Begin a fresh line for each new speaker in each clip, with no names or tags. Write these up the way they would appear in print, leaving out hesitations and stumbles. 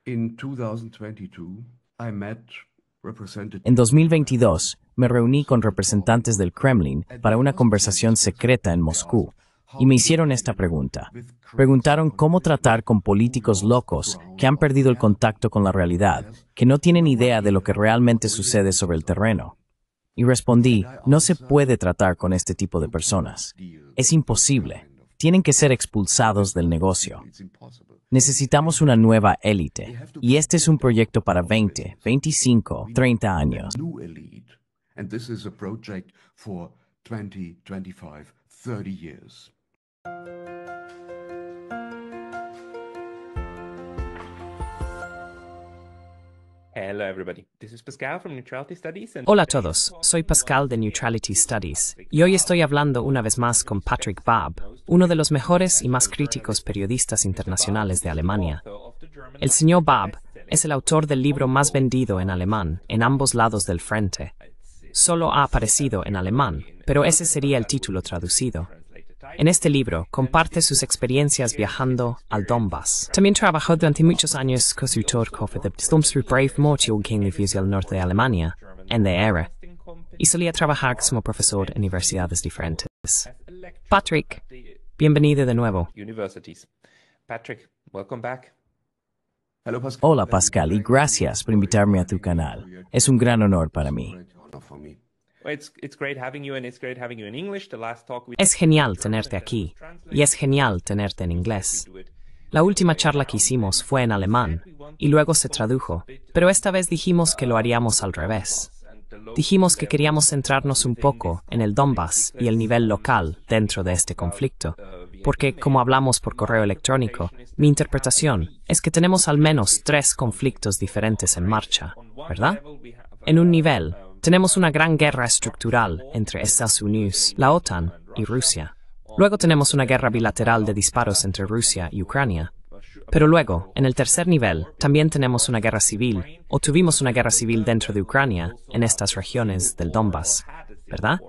In 2022, I met
En
representatives
2022, me reuní con representantes del Kremlin para una conversación secreta en Moscú, y me hicieron esta pregunta. Preguntaron cómo tratar con políticos locos que han perdido el contacto con la realidad, que no tienen idea de lo que realmente sucede sobre el terreno. Y respondí, no se puede tratar con este tipo de personas. Es imposible. Tienen que ser expulsados del negocio. Necesitamos una nueva élite, y este es un proyecto para 20, 25, 30 años.
new elite, and this is a project for 20, 25, 30 years.
Hello everybody, this is Pascal from Neutrality Studies.
Hola a todos, soy Pascal de Neutrality Studies y hoy estoy hablando una vez más con Patrick Babb, uno de los mejores y más críticos periodistas internacionales de Alemania. El señor Babb es el autor del libro más vendido en alemán en ambos lados del frente. Solo ha aparecido en alemán, pero ese sería el título traducido. En este libro comparte sus experiencias viajando al Donbass. También trabajó durante muchos años como consultor de Brave Mortial al norte de Alemania, en la era, y solía trabajar como profesor en universidades diferentes. Patrick, bienvenido de nuevo.
Universities. Patrick, welcome back.
Hello, Pascal.
Hola Pascal, y gracias por invitarme a tu canal. Es un gran honor para mí.
Great honor for me.
Well, it's great having you, and it's great having you in English. The last talk we
Es genial tenerte aquí, y es genial tenerte en inglés. La última charla que hicimos fue en alemán, y luego se tradujo, pero esta vez dijimos que lo haríamos al revés. Dijimos que queríamos centrarnos un poco en el Donbass y el nivel local dentro de este conflicto, porque, como hablamos por correo electrónico, mi interpretación es que tenemos al menos 3 conflictos diferentes en marcha, ¿verdad? En un nivel, tenemos una gran guerra estructural entre Estados Unidos, la OTAN y Rusia. Luego tenemos una guerra bilateral de disparos entre Rusia y Ucrania. Pero luego, en el tercer nivel, también tenemos una guerra civil, o tuvimos una guerra civil dentro de Ucrania, en estas regiones del Donbass, ¿verdad?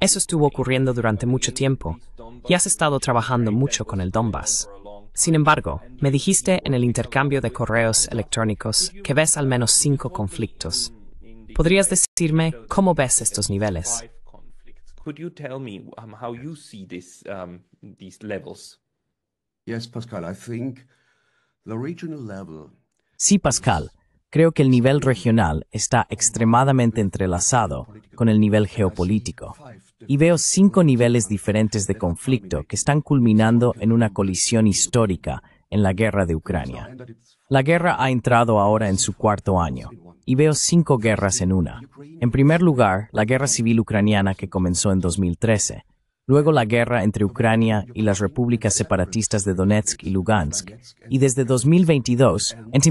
Eso estuvo ocurriendo durante mucho tiempo, y has estado trabajando mucho con el Donbass. Sin embargo, me dijiste en el intercambio de correos electrónicos que ves al menos 5 conflictos. ¿Podrías decirme cómo ves estos niveles?
Could you tell me how you see these levels?
Yes, Pascal, I think the regional level
Sí, Pascal, creo que el nivel regional está extremadamente entrelazado con el nivel geopolítico. Y veo 5 niveles diferentes de conflicto que están culminando en una colisión histórica en la guerra de Ucrania. La guerra ha entrado ahora en su 4º año, y veo 5 guerras en una. En primer lugar, la guerra civil ucraniana que comenzó en 2013. Luego la guerra entre Ucrania y las repúblicas separatistas de Donetsk y Lugansk. Y desde 2022, en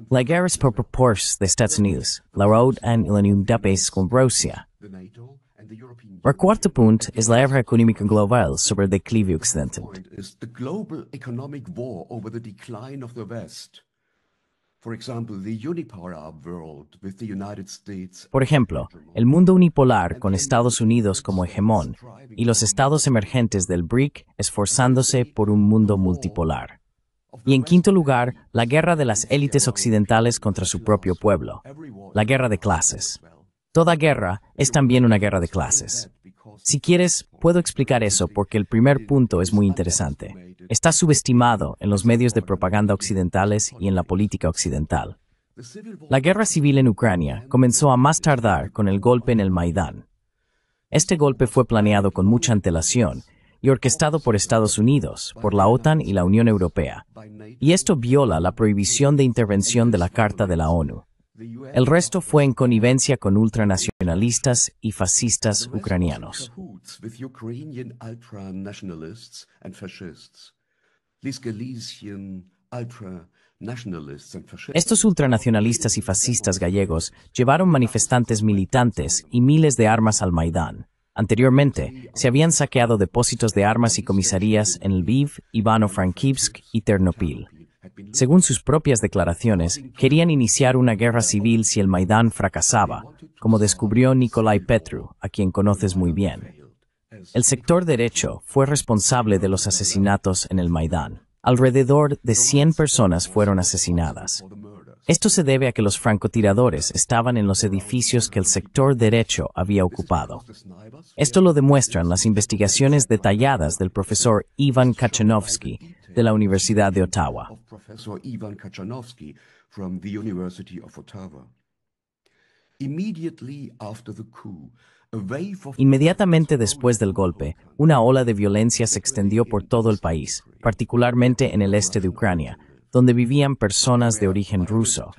la guerra por proporciones de Estados Unidos, la Road and la Unión con Rusia.
the NATO and the European
El cuarto punto es la guerra económica global sobre el declive occidental.
point is the global economic war over the decline of the West. For example, the unipolar world with the United States.
Por ejemplo, el mundo unipolar con Estados Unidos como hegemón y los estados emergentes del BRIC esforzándose por un mundo multipolar. Y en quinto lugar, la guerra de las élites occidentales contra su propio pueblo, la guerra de clases. Toda guerra es también una guerra de clases. Si quieres, puedo explicar eso porque el primer punto es muy interesante. Está subestimado en los medios de propaganda occidentales y en la política occidental. La guerra civil en Ucrania comenzó a más tardar con el golpe en el Maidán. Este golpe fue planeado con mucha antelación y orquestado por Estados Unidos, por la OTAN y la Unión Europea. Y esto viola la prohibición de intervención de la Carta de la ONU. El resto fue en connivencia con ultranacionalistas y fascistas ucranianos.
With Ukrainian ultra-nationalists and fascists. These Galician ultra-nationalists and fascists.
Estos ultranacionalistas y fascistas gallegos llevaron manifestantes militantes y miles de armas al Maidán. Anteriormente, se habían saqueado depósitos de armas y comisarías en Lviv, Ivano-Frankivsk y Ternopil. Según sus propias declaraciones, querían iniciar una guerra civil si el Maidán fracasaba, como descubrió Nikolai Petru, a quien conoces muy bien. El sector derecho fue responsable de los asesinatos en el Maidán. Alrededor de 100 personas fueron asesinadas. Esto se debe a que los francotiradores estaban en los edificios que el sector derecho había ocupado. Esto lo demuestran las investigaciones detalladas del profesor Ivan Kachanovsky de la Universidad de Ottawa. Inmediatamente después del golpe, una ola de violencia se extendió por todo el país, particularmente en el este de Ucrania, donde vivían personas de origen ruso.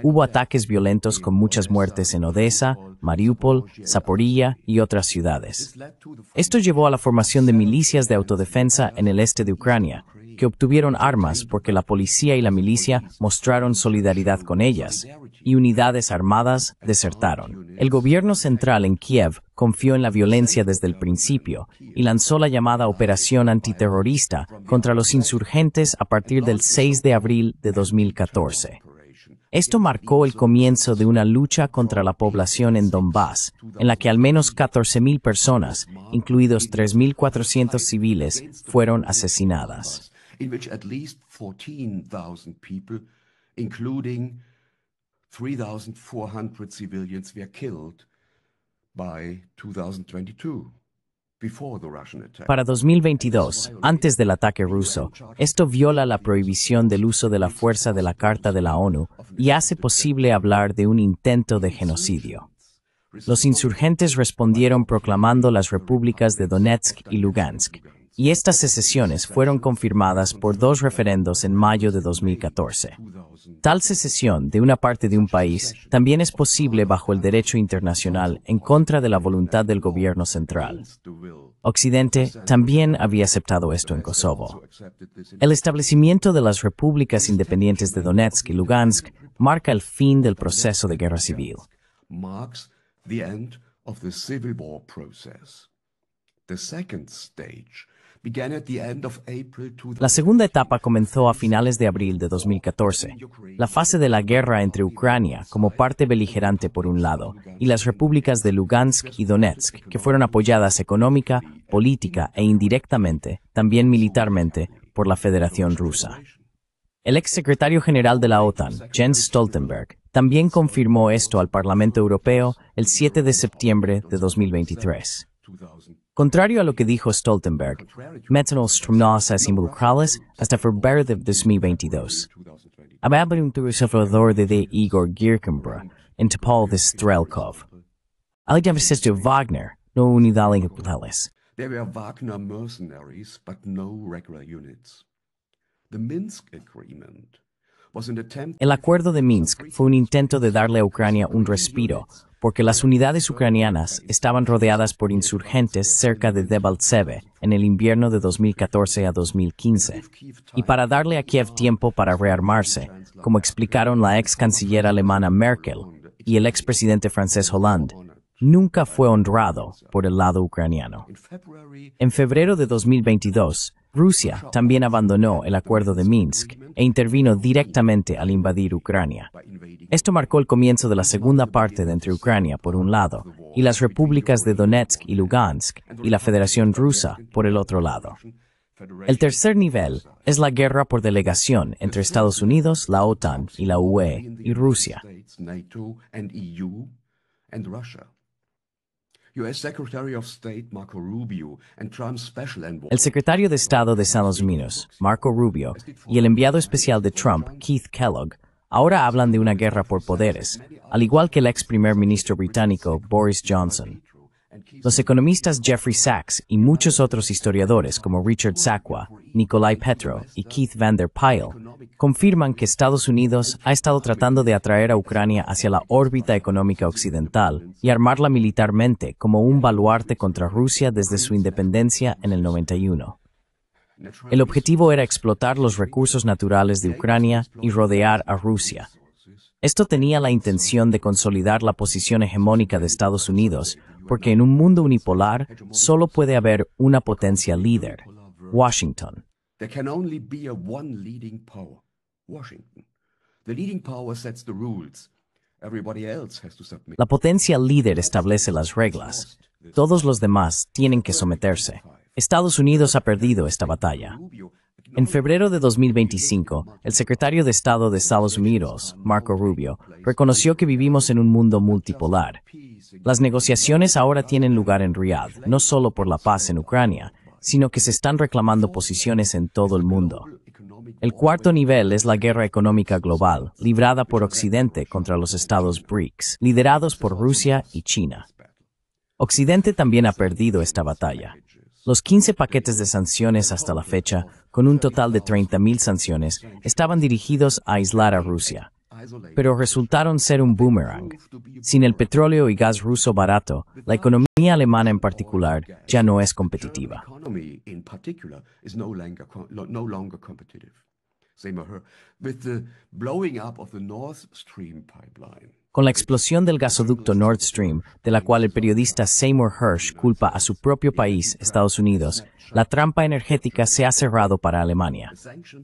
Hubo ataques violentos con muchas muertes en Odessa, Mariupol, Zaporilla y otras ciudades. Esto llevó a la formación de milicias de autodefensa en el este de Ucrania, que obtuvieron armas porque la policía y la milicia mostraron solidaridad con ellas, y unidades armadas desertaron. El gobierno central en Kiev confió en la violencia desde el principio y lanzó la llamada Operación Antiterrorista contra los insurgentes a partir del 6 de abril de 2014. Esto marcó el comienzo de una lucha contra la población en Donbass, en la que al menos 14,000 personas, incluidos 3,400 civiles, fueron asesinadas.
In which at least 14,000 people, including 3,400 civilians, were killed by 2022, before the Russian attack.
Para 2022, antes del ataque ruso, esto viola la prohibición del uso de la fuerza de la Carta de la ONU y hace posible hablar de un intento de genocidio. Los insurgentes respondieron proclamando las repúblicas de Donetsk y Lugansk, y estas secesiones fueron confirmadas por 2 referendos en mayo de 2014. Tal secesión de una parte de un país también es posible bajo el derecho internacional en contra de la voluntad del gobierno central. Occidente también había aceptado esto en Kosovo. El establecimiento de las repúblicas independientes de Donetsk y Lugansk marca el fin del proceso de guerra civil.
Marks the end of the civil war process. The second stage began at the end of April 2000.
La segunda etapa comenzó a finales de abril de 2014, la fase de la guerra entre Ucrania como parte beligerante por un lado y las repúblicas de Lugansk y Donetsk, que fueron apoyadas económica, política e indirectamente, también militarmente, por la Federación Rusa. El exsecretario general de la OTAN, Jens Stoltenberg, también confirmó esto al Parlamento Europeo el 7 de septiembre de 2023. Contrario a lo que dijo Stoltenberg, métonos stromnosas involucrales hasta febrero de 2022. Había un observador de Igor Girkenbra en Topol de Strelkov. Alguien de Wagner, no unidades imputables.
There were Wagner mercenaries, but no regular units. The Minsk Agreement was an attempt.
El acuerdo de Minsk fue un intento de darle a Ucrania un respiro, porque las unidades ucranianas estaban rodeadas por insurgentes cerca de Debaltseve en el invierno de 2014 a 2015, y para darle a Kiev tiempo para rearmarse, como explicaron la ex canciller alemana Merkel y el expresidente francés Hollande, nunca fue honrado por el lado ucraniano. En febrero de 2022, Rusia también abandonó el acuerdo de Minsk e intervino directamente al invadir Ucrania. Esto marcó el comienzo de la segunda parte de entre Ucrania por un lado y las repúblicas de Donetsk y Lugansk y la Federación Rusa por el otro lado. El tercer nivel es la guerra por delegación entre Estados Unidos, la OTAN y la UE y Rusia. El secretario de Estado de Estados Unidos, Marco Rubio, y el enviado especial de Trump, Keith Kellogg, ahora hablan de una guerra por poderes, al igual que el ex primer ministro británico Boris Johnson. Los economistas Jeffrey Sachs y muchos otros historiadores como Richard Sakwa, Nikolai Petro y Keith Van der Pyle confirman que Estados Unidos ha estado tratando de atraer a Ucrania hacia la órbita económica occidental y armarla militarmente como un baluarte contra Rusia desde su independencia en el 91. El objetivo era explotar los recursos naturales de Ucrania y rodear a Rusia. Esto tenía la intención de consolidar la posición hegemónica de Estados Unidos, porque en un mundo unipolar solo puede haber una potencia líder, Washington.
There can only be one leading power, Washington. The leading power sets the rules. Everybody else has to submit.
La potencia líder establece las reglas. Todos los demás tienen que someterse. Estados Unidos ha perdido esta batalla. En febrero de 2025, el secretario de Estado de Estados Unidos, Marco Rubio, reconoció que vivimos en un mundo multipolar. Las negociaciones ahora tienen lugar en Riad, no solo por la paz en Ucrania, sino que se están reclamando posiciones en todo el mundo. El cuarto nivel es la guerra económica global, librada por Occidente contra los estados BRICS, liderados por Rusia y China. Occidente también ha perdido esta batalla. Los 15 paquetes de sanciones hasta la fecha, con un total de 30.000 sanciones, estaban dirigidos a aislar a Rusia, pero resultaron ser un boomerang. Sin el petróleo y gas ruso barato, la economía alemana en particular ya no es competitiva. Con la explosión del gasoducto Nord Stream, de la cual el periodista Seymour Hersh culpa a su propio país, Estados Unidos, la trampa energética se ha cerrado para Alemania.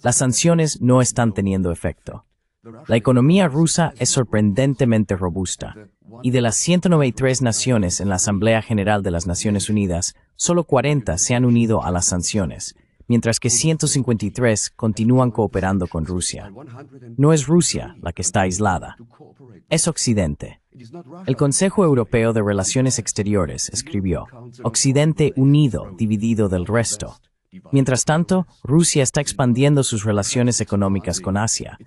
Las sanciones no están teniendo efecto. La economía rusa es sorprendentemente robusta, y de las 193 naciones en la Asamblea General de las Naciones Unidas, solo 40 se han unido a las sanciones, mientras que 153 continúan cooperando con Rusia. No es Rusia la que está aislada, es Occidente. El Consejo Europeo de Relaciones Exteriores escribió, Occidente unido, dividido del resto. Mientras tanto, Rusia está expandiendo sus relaciones económicas con Asia.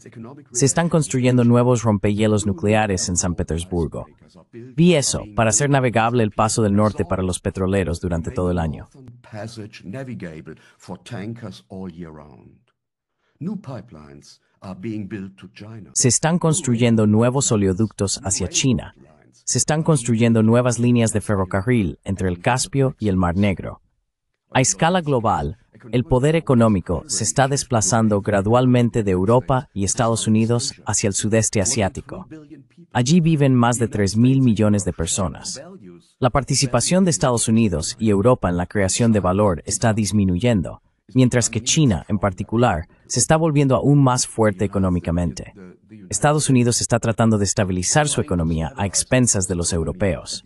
Se están construyendo nuevos rompehielos nucleares en San Petersburgo. Vi eso para hacer navegable el paso del norte para los petroleros durante todo el año. Se están construyendo nuevos oleoductos hacia China. Se están construyendo nuevas líneas de ferrocarril entre el Caspio y el Mar Negro. A escala global, el poder económico se está desplazando gradualmente de Europa y Estados Unidos hacia el sudeste asiático. Allí viven más de 3.000 millones de personas. La participación de Estados Unidos y Europa en la creación de valor está disminuyendo, mientras que China, en particular, se está volviendo aún más fuerte económicamente. Estados Unidos está tratando de estabilizar su economía a expensas de los europeos.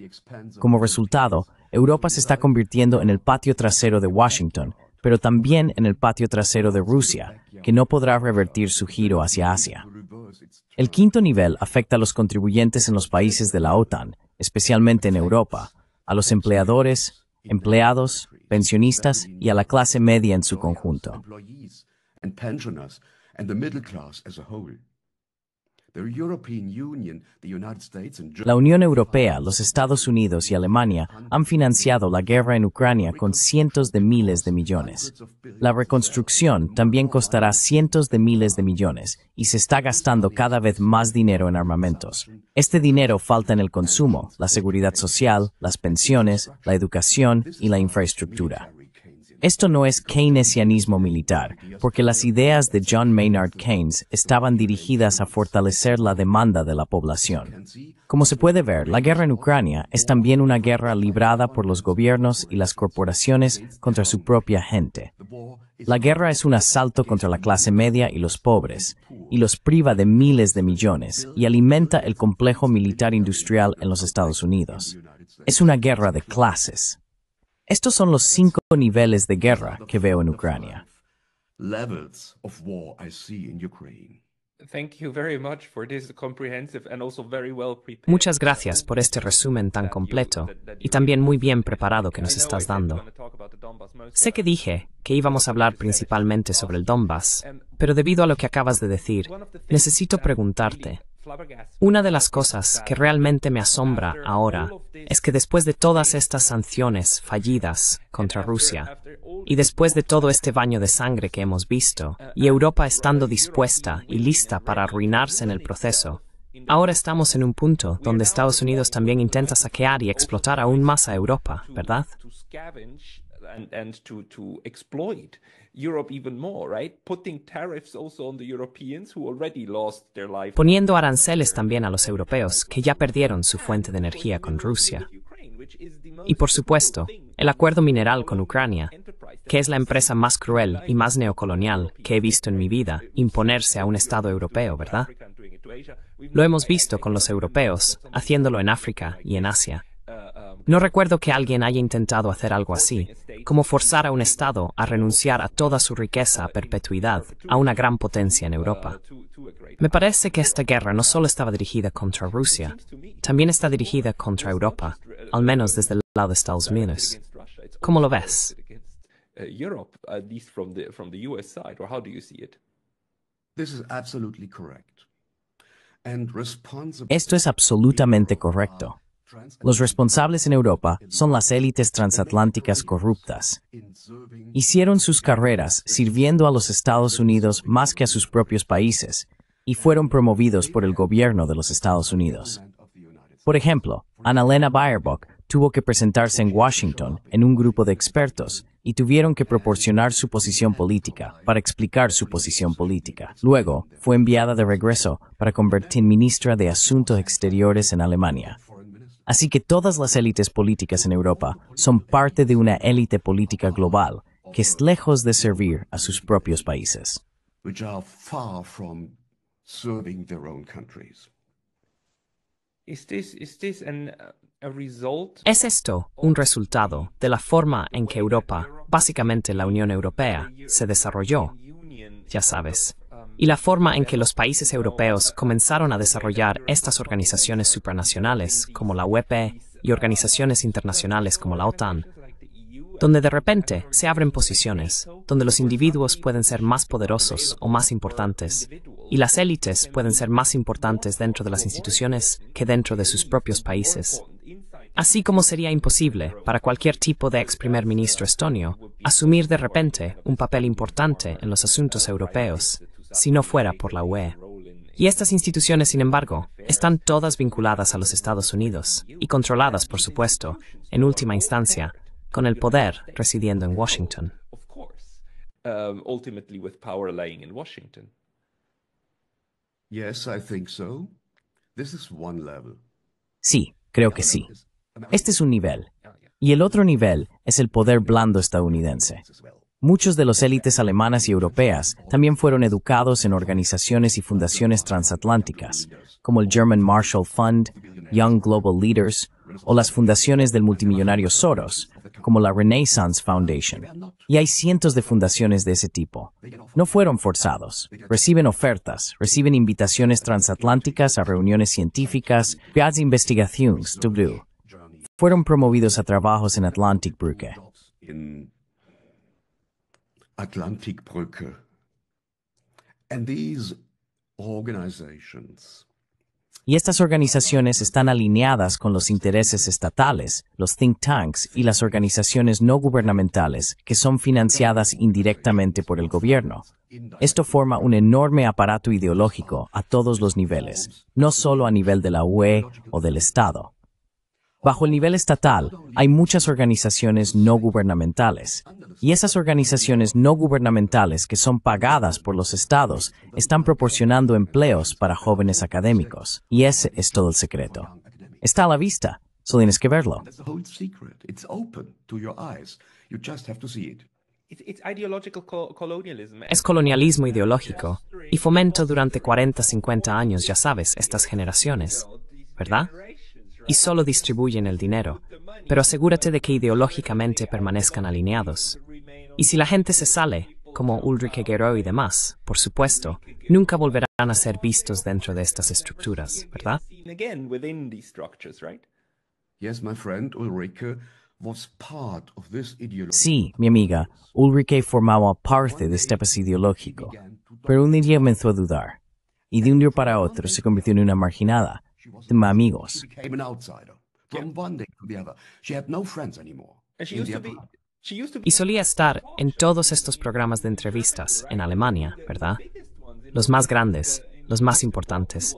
Como resultado, Europa se está convirtiendo en el patio trasero de Washington, pero también en el patio trasero de Rusia, que no podrá revertir su giro hacia Asia. El quinto nivel afecta a los contribuyentes en los países de la OTAN, especialmente en Europa, a los empleadores, empleados, pensionistas y a la clase media en su conjunto. La Unión Europea, los Estados Unidos y Alemania han financiado la guerra en Ucrania con cientos de miles de millones. La reconstrucción también costará cientos de miles de millones y se está gastando cada vez más dinero en armamentos. Este dinero falta en el consumo, la seguridad social, las pensiones, la educación y la infraestructura. Esto no es keynesianismo militar, porque las ideas de John Maynard Keynes estaban dirigidas a fortalecer la demanda de la población. Como se puede ver, la guerra en Ucrania es también una guerra librada por los gobiernos y las corporaciones contra su propia gente. La guerra es un asalto contra la clase media y los pobres, y los priva de miles de millones, y alimenta el complejo militar industrial en los Estados Unidos. Es una guerra de clases. Estos son los 5 niveles de guerra que veo en Ucrania.
Muchas gracias por este resumen tan completo y también muy bien preparado que nos estás dando. Sé que dije que íbamos a hablar principalmente sobre el Donbass, pero debido a lo que acabas de decir, necesito preguntarte. Una de las cosas que realmente me asombra ahora es que después de todas estas sanciones fallidas contra Rusia y después de todo este baño de sangre que hemos visto y Europa estando dispuesta y lista para arruinarse en el proceso, ahora estamos en un punto donde Estados Unidos también intenta saquear y explotar aún más a Europa, ¿verdad?
And to exploit Europe even more, right? Putting tariffs also on the Europeans who already lost their life.
Poniendo aranceles también a los europeos que ya perdieron su fuente de energía con Rusia. Y por supuesto, el acuerdo mineral con Ucrania, que es la empresa más cruel y más neocolonial que he visto en mi vida imponerse a un Estado europeo, ¿verdad? Lo hemos visto con los europeos, haciéndolo en África y en Asia. No recuerdo que alguien haya intentado hacer algo así, como forzar a un Estado a renunciar a toda su riqueza a perpetuidad a una gran potencia en Europa. Me parece que esta guerra no solo estaba dirigida contra Rusia, también está dirigida contra Europa, al menos desde el lado de Estados Unidos. ¿Cómo lo ves?
Europe, at least from the US side, or how do you see it?
This is absolutely correct. And
Esto es absolutamente correcto. Los responsables en Europa son las élites transatlánticas corruptas. Hicieron sus carreras sirviendo a los Estados Unidos más que a sus propios países, y fueron promovidos por el gobierno de los Estados Unidos. Por ejemplo, Annalena Baerbock tuvo que presentarse en Washington en un grupo de expertos y tuvieron que proporcionar su posición política para explicar su posición política. Luego, fue enviada de regreso para convertirse en ministra de Asuntos Exteriores en Alemania. Así que todas las élites políticas en Europa son parte de una élite política global que es lejos de servir a sus propios países.
which are far from serving their own countries.
Is this a result?
¿Es esto un resultado de la forma en que Europa, básicamente la Unión Europea, se desarrolló? Ya sabes. Y la forma en que los países europeos comenzaron a desarrollar estas organizaciones supranacionales como la UEP y organizaciones internacionales como la OTAN, donde de repente se abren posiciones, donde los individuos pueden ser más poderosos o más importantes, y las élites pueden ser más importantes dentro de las instituciones que dentro de sus propios países. Así como sería imposible para cualquier tipo de ex primer ministro estonio asumir de repente un papel importante en los asuntos europeos, si no fuera por la UE. Y estas instituciones, sin embargo, están todas vinculadas a los Estados Unidos y controladas, por supuesto, en última instancia, con el poder residiendo en Washington.
Of course, ultimately with power lying in Washington.
Yes, I think so. This is one level.
Sí, creo que sí. Este es un nivel. Y el otro nivel es el poder blando estadounidense. Muchos de los élites alemanas y europeas también fueron educados en organizaciones y fundaciones transatlánticas, como el German Marshall Fund, Young Global Leaders, o las fundaciones del multimillonario Soros, como la Renaissance Foundation. Y hay cientos de fundaciones de ese tipo. No fueron forzados. Reciben ofertas, reciben invitaciones transatlánticas a reuniones científicas, de investigaciones, w. Fueron promovidos a trabajos en Atlantikbrücke.
In Atlantikbrücke. And these organizations
Y estas organizaciones están alineadas con los intereses estatales, los think tanks y las organizaciones no gubernamentales que son financiadas indirectamente por el gobierno. Esto forma un enorme aparato ideológico a todos los niveles, no solo a nivel de la UE o del Estado. Bajo el nivel estatal, hay muchas organizaciones no gubernamentales, y esas organizaciones no gubernamentales que son pagadas por los estados están proporcionando empleos para jóvenes académicos, y ese es todo el secreto. Está a la vista, solo tienes que verlo.
That's the whole secret. It's open to your eyes. You just have to see it.
It's ideological colonialism.
Es colonialismo ideológico y fomento durante 40, 50 años, ya sabes, estas generaciones, ¿verdad? Y solo distribuyen el dinero, pero asegúrate de que ideológicamente permanezcan alineados. Y si la gente se sale, como Ulrike Gero y demás, por supuesto, nunca volverán a ser vistos dentro de estas estructuras, ¿verdad?
Again, within these structures, right?
Yes, my friend Ulrike was part of this ideology.
Sí, mi amiga, Ulrike formaba parte de este país ideológico, pero un día comenzó a dudar, y de un día para otro se convirtió en una marginada, de amigos.
She became an outsider. From one day to the other. She had no friends anymore.
And she
in
used
the
to be.
apartment.
She used to be.
Y solía estar en todos estos programas de entrevistas en Alemania, ¿verdad? Los más grandes, los más importantes.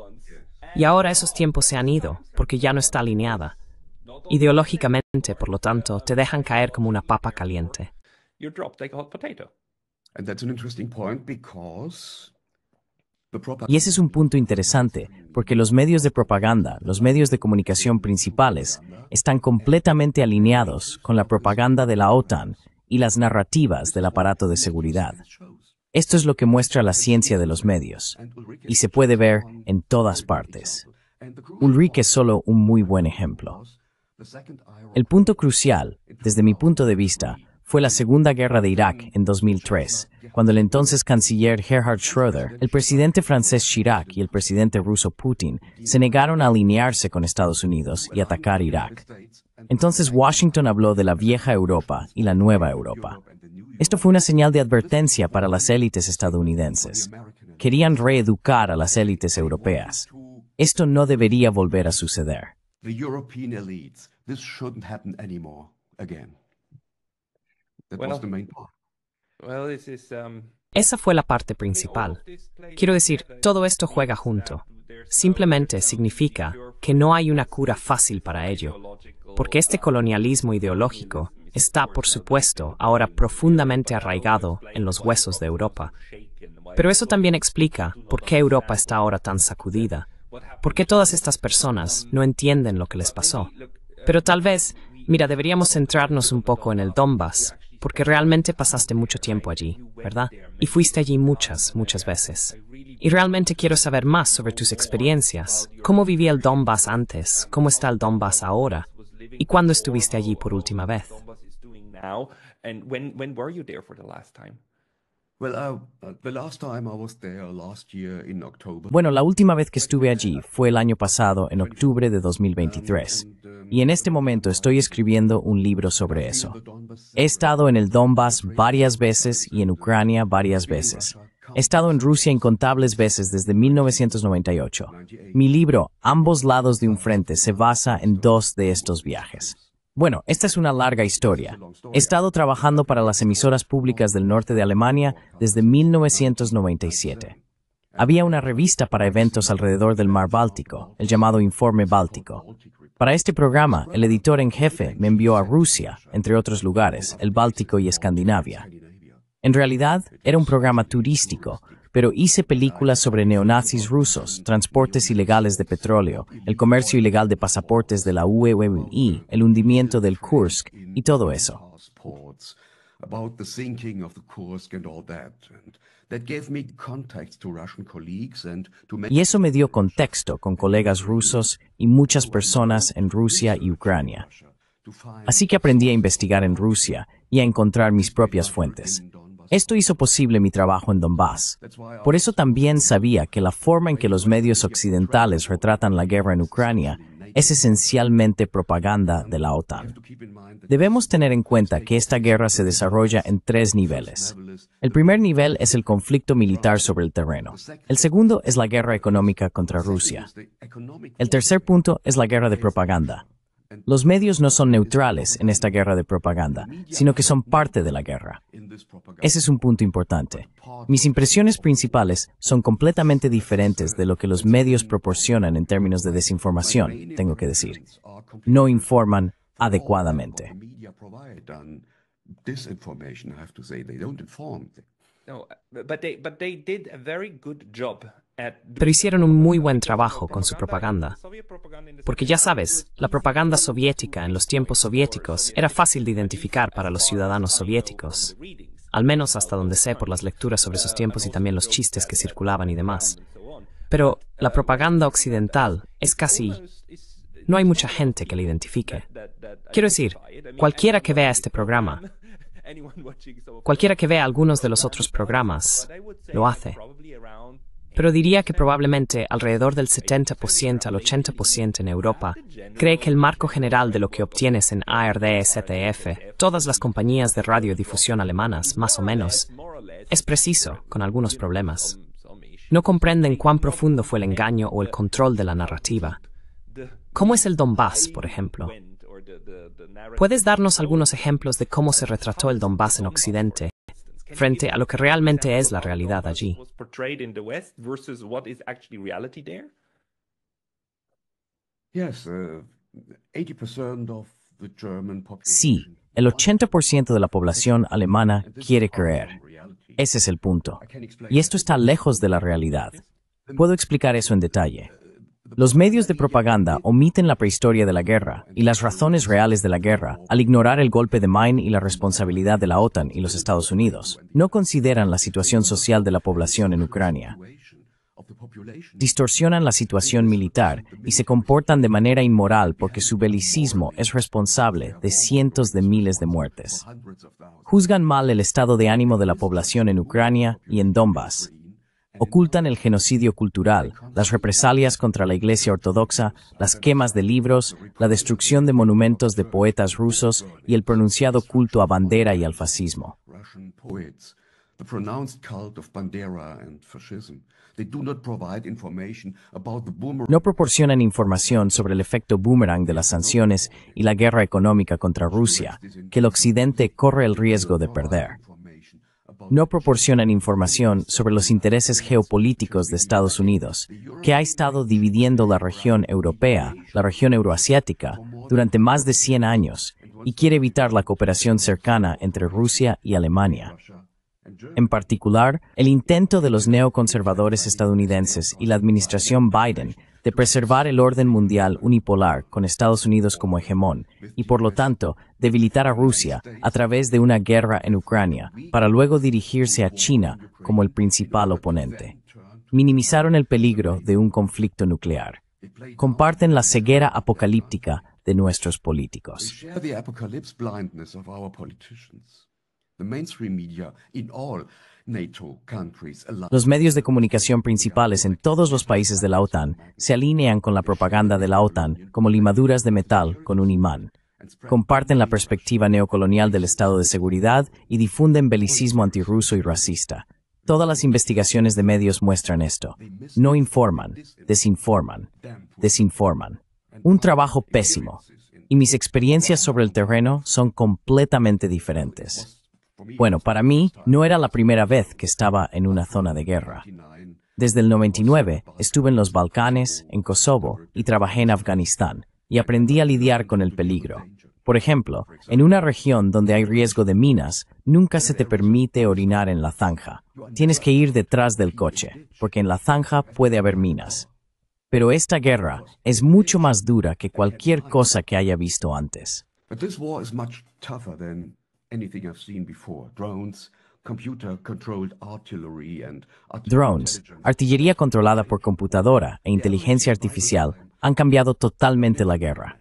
Y ahora esos tiempos se han ido, porque ya no está alineada. Ideológicamente, por lo tanto, te dejan caer como una papa caliente.
You're dropped like a hot potato.
And that's an interesting point because the
Y ese es un punto interesante, porque los medios de propaganda, los medios de comunicación principales, están completamente alineados con la propaganda de la OTAN y las narrativas del aparato de seguridad. Esto es lo que muestra la ciencia de los medios, y se puede ver en todas partes. Ulrike es solo un muy buen ejemplo. El punto crucial, desde mi punto de vista, fue la Segunda Guerra de Irak en 2003, cuando el entonces canciller Gerhard Schröder, el presidente francés Chirac y el presidente ruso Putin se negaron a alinearse con Estados Unidos y atacar Irak. Entonces Washington habló de la vieja Europa y la nueva Europa. Esto fue una señal de advertencia para las élites estadounidenses. Querían reeducar a las élites europeas. Esto no debería volver a suceder.
The European elites, this shouldn't happen anymore again. That was the main part.
Esa fue la parte principal. Quiero decir, todo esto juega junto. Simplemente significa que no hay una cura fácil para ello, porque este colonialismo ideológico está, por supuesto, ahora profundamente arraigado en los huesos de Europa. Pero eso también explica por qué Europa está ahora tan sacudida, por qué todas estas personas no entienden lo que les pasó. Pero tal vez, mira, deberíamos centrarnos un poco en el Donbass, porque realmente pasaste mucho tiempo allí, ¿verdad? Y fuiste allí muchas veces. Y realmente quiero saber más sobre tus experiencias. ¿Cómo vivía el Donbass antes? ¿Cómo está el Donbass ahora? ¿Y cuándo estuviste allí por última vez?
Bueno, la última vez que estuve allí fue el año pasado, en octubre de 2023. Y en este momento estoy escribiendo un libro sobre eso. He estado en el Donbass varias veces y en Ucrania varias veces. He estado en Rusia incontables veces desde 1998. Mi libro, Ambos lados de un frente, se basa en 2 de estos viajes. Bueno, esta es una larga historia. He estado trabajando para las emisoras públicas del norte de Alemania desde 1997. Había una revista para eventos alrededor del mar Báltico, el llamado Informe Báltico. Para este programa, el editor en jefe me envió a Rusia, entre otros lugares, el Báltico y Escandinavia. En realidad, era un programa turístico, pero hice películas sobre neonazis rusos, transportes ilegales de petróleo, el comercio ilegal de pasaportes de la UEWI, el hundimiento del Kursk y todo eso. Y eso me dio contexto con colegas rusos y muchas personas en Rusia y Ucrania. Así que aprendí a investigar en Rusia y a encontrar mis propias fuentes. Esto hizo posible mi trabajo en Donbass. Por eso también sabía que la forma en que los medios occidentales retratan la guerra en Ucrania es esencialmente propaganda de la OTAN. Debemos tener en cuenta que esta guerra se desarrolla en 3 niveles. El primer nivel es el conflicto militar sobre el terreno. El segundo es la guerra económica contra Rusia. El tercer punto es la guerra de propaganda. Los medios no son neutrales en esta guerra de propaganda, sino que son parte de la guerra. Ese es un punto importante. Mis impresiones principales son completamente diferentes de lo que los medios proporcionan en términos de desinformación, tengo que decir. No informan adecuadamente.
Pero hicieron un muy buen trabajo con su propaganda. Porque ya sabes, la propaganda soviética en los tiempos soviéticos era fácil de identificar para los ciudadanos soviéticos. Al menos hasta donde sé por las lecturas sobre esos tiempos y también los chistes que circulaban y demás. Pero la propaganda occidental es casi... No hay mucha gente que la identifique. Quiero decir, cualquiera que vea este programa, cualquiera que vea algunos de los otros programas, lo hace. Pero diría que probablemente alrededor del 70% al 80% en Europa cree que el marco general de lo que obtienes en ARD, ZDF, todas las compañías de radiodifusión alemanas, más o menos, es preciso, con algunos problemas. No comprenden cuán profundo fue el engaño o el control de la narrativa. ¿Cómo es el Donbass, por ejemplo? ¿Puedes darnos algunos ejemplos de cómo se retrató el Donbass en Occidente frente a lo que realmente es la realidad allí?
Sí, el 80% de la población alemana quiere creer. Ese es el punto. Y esto está lejos de la realidad. Puedo explicar eso en detalle. Los medios de propaganda omiten la prehistoria de la guerra y las razones reales de la guerra al ignorar el golpe de Maine y la responsabilidad de la OTAN y los Estados Unidos. No consideran la situación social de la población en Ucrania. Distorsionan la situación militar y se comportan de manera inmoral porque su belicismo es responsable de cientos de miles de muertes. Juzgan mal el estado de ánimo de la población en Ucrania y en Donbass. Ocultan el genocidio cultural, las represalias contra la Iglesia Ortodoxa, las quemas de libros, la destrucción de monumentos de poetas rusos y el pronunciado culto a Bandera y al fascismo. No proporcionan información sobre el efecto boomerang de las sanciones y la guerra económica contra Rusia, que el Occidente corre el riesgo de perder. No proporcionan información sobre los intereses geopolíticos de Estados Unidos, que ha estado dividiendo la región europea, la región euroasiática, durante más de 100 años, y quiere evitar la cooperación cercana entre Rusia y Alemania. En particular, el intento de los neoconservadores estadounidenses y la administración Biden de preservar el orden mundial unipolar con Estados Unidos como hegemón y, por lo tanto, debilitar a Rusia a través de una guerra en Ucrania para luego dirigirse a China como el principal oponente. Minimizaron el peligro de un conflicto nuclear. Comparten la ceguera apocalíptica de nuestros políticos. Los medios de comunicación principales en todos los países de la OTAN se alinean con la propaganda de la OTAN como limaduras de metal con un imán. Comparten la perspectiva neocolonial del estado de seguridad y difunden belicismo antirruso y racista. Todas las investigaciones de medios muestran esto. No informan, desinforman, desinforman. Un trabajo pésimo. Y mis experiencias sobre el terreno son completamente diferentes. Bueno, para mí, no era la primera vez que estaba en una zona de guerra. Desde el 99, estuve en los Balcanes, en Kosovo, y trabajé en Afganistán, y aprendí a lidiar con el peligro. Por ejemplo, en una región donde hay riesgo de minas, nunca se te permite orinar en la zanja. Tienes que ir detrás del coche, porque en la zanja puede haber minas. Pero esta guerra es mucho más dura que cualquier cosa que haya visto antes. Drones, artillería controlada por computadora e inteligencia artificial han cambiado totalmente la guerra.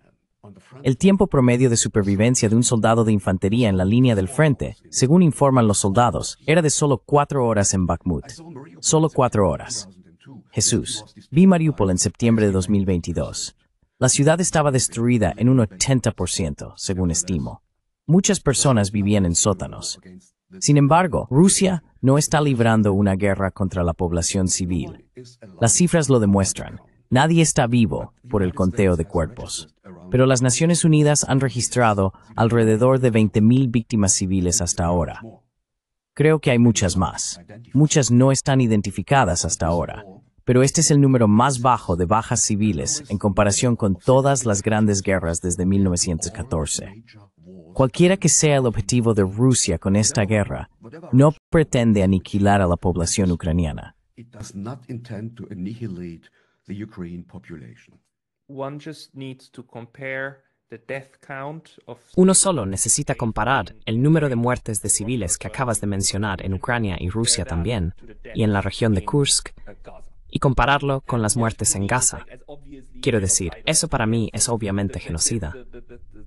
El tiempo promedio de supervivencia de un soldado de infantería en la línea del frente, según informan los soldados, era de solo 4 horas en Bakhmut. Solo 4 horas. Jesús, vi Mariupol en septiembre de 2022. La ciudad estaba destruida en un 80%, según estimo. Muchas personas vivían en sótanos. Sin embargo, Rusia no está librando una guerra contra la población civil. Las cifras lo demuestran. Nadie está vivo por el conteo de cuerpos. Pero las Naciones Unidas han registrado alrededor de 20,000 víctimas civiles hasta ahora. Creo que hay muchas más. Muchas no están identificadas hasta ahora. Pero este es el número más bajo de bajas civiles en comparación con todas las grandes guerras desde 1914. Cualquiera que sea el objetivo de Rusia con esta guerra, no pretende aniquilar a la población ucraniana.
Uno solo necesita comparar el número de muertes de civiles que acabas de mencionar en Ucrania y Rusia también, y en la región de Kursk, y compararlo con las muertes en Gaza. Quiero decir, eso para mí es obviamente genocida.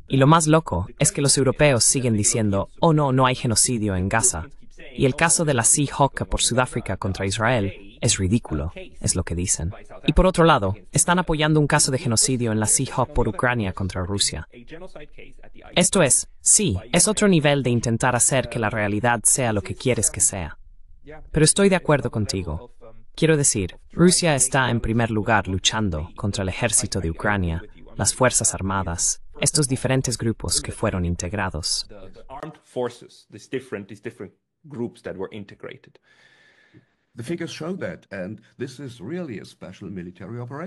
Y lo más loco es que los europeos siguen diciendo, oh no, no hay genocidio en Gaza. Y el caso de la Sea-Hawk por Sudáfrica contra Israel es ridículo, es lo que dicen. Y por otro lado, están apoyando un caso de genocidio en la Sea-Hawk por Ucrania contra Rusia. Esto es, sí, es otro nivel de intentar hacer que la realidad sea lo que quieres que sea. Pero estoy de acuerdo contigo. Quiero decir, Rusia está en primer lugar luchando contra el ejército de Ucrania, las fuerzas armadas, estos diferentes grupos que fueron integrados.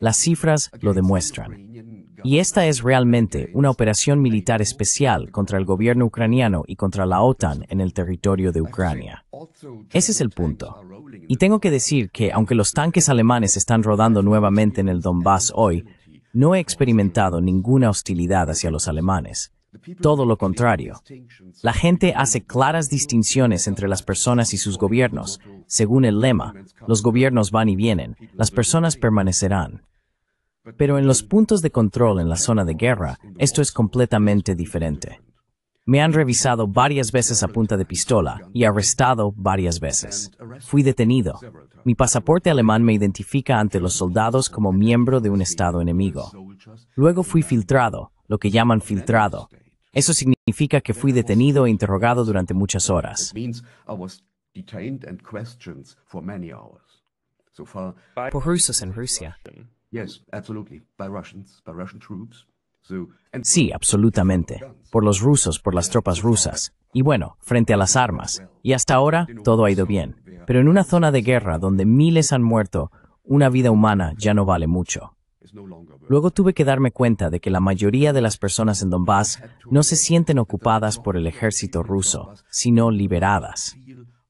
Las cifras lo demuestran. Y esta es realmente una operación militar especial contra el gobierno ucraniano y contra la OTAN en el territorio de Ucrania. Ese es el punto. Y tengo que decir que, aunque los tanques alemanes están rodando nuevamente en el Donbass hoy, no he experimentado ninguna hostilidad hacia los alemanes. Todo lo contrario. La gente hace claras distinciones entre las personas y sus gobiernos. Según el lema, los gobiernos van y vienen, las personas permanecerán. Pero en los puntos de control en la zona de guerra, esto es completamente diferente. Me han revisado varias veces a punta de pistola y arrestado varias veces. Fui detenido. Mi pasaporte alemán me identifica ante los soldados como miembro de un estado enemigo. Luego fui filtrado, lo que llaman filtrado. Eso significa que fui detenido e interrogado durante muchas horas.
Por rusos en Rusia.
Sí, absolutamente. Por los rusos, por las tropas rusas. Y bueno, frente a las armas. Y hasta ahora, todo ha ido bien. Pero en una zona de guerra donde miles han muerto, una vida humana ya no vale mucho. Luego tuve que darme cuenta de que la mayoría de las personas en Donbass no se sienten ocupadas por el ejército ruso, sino liberadas.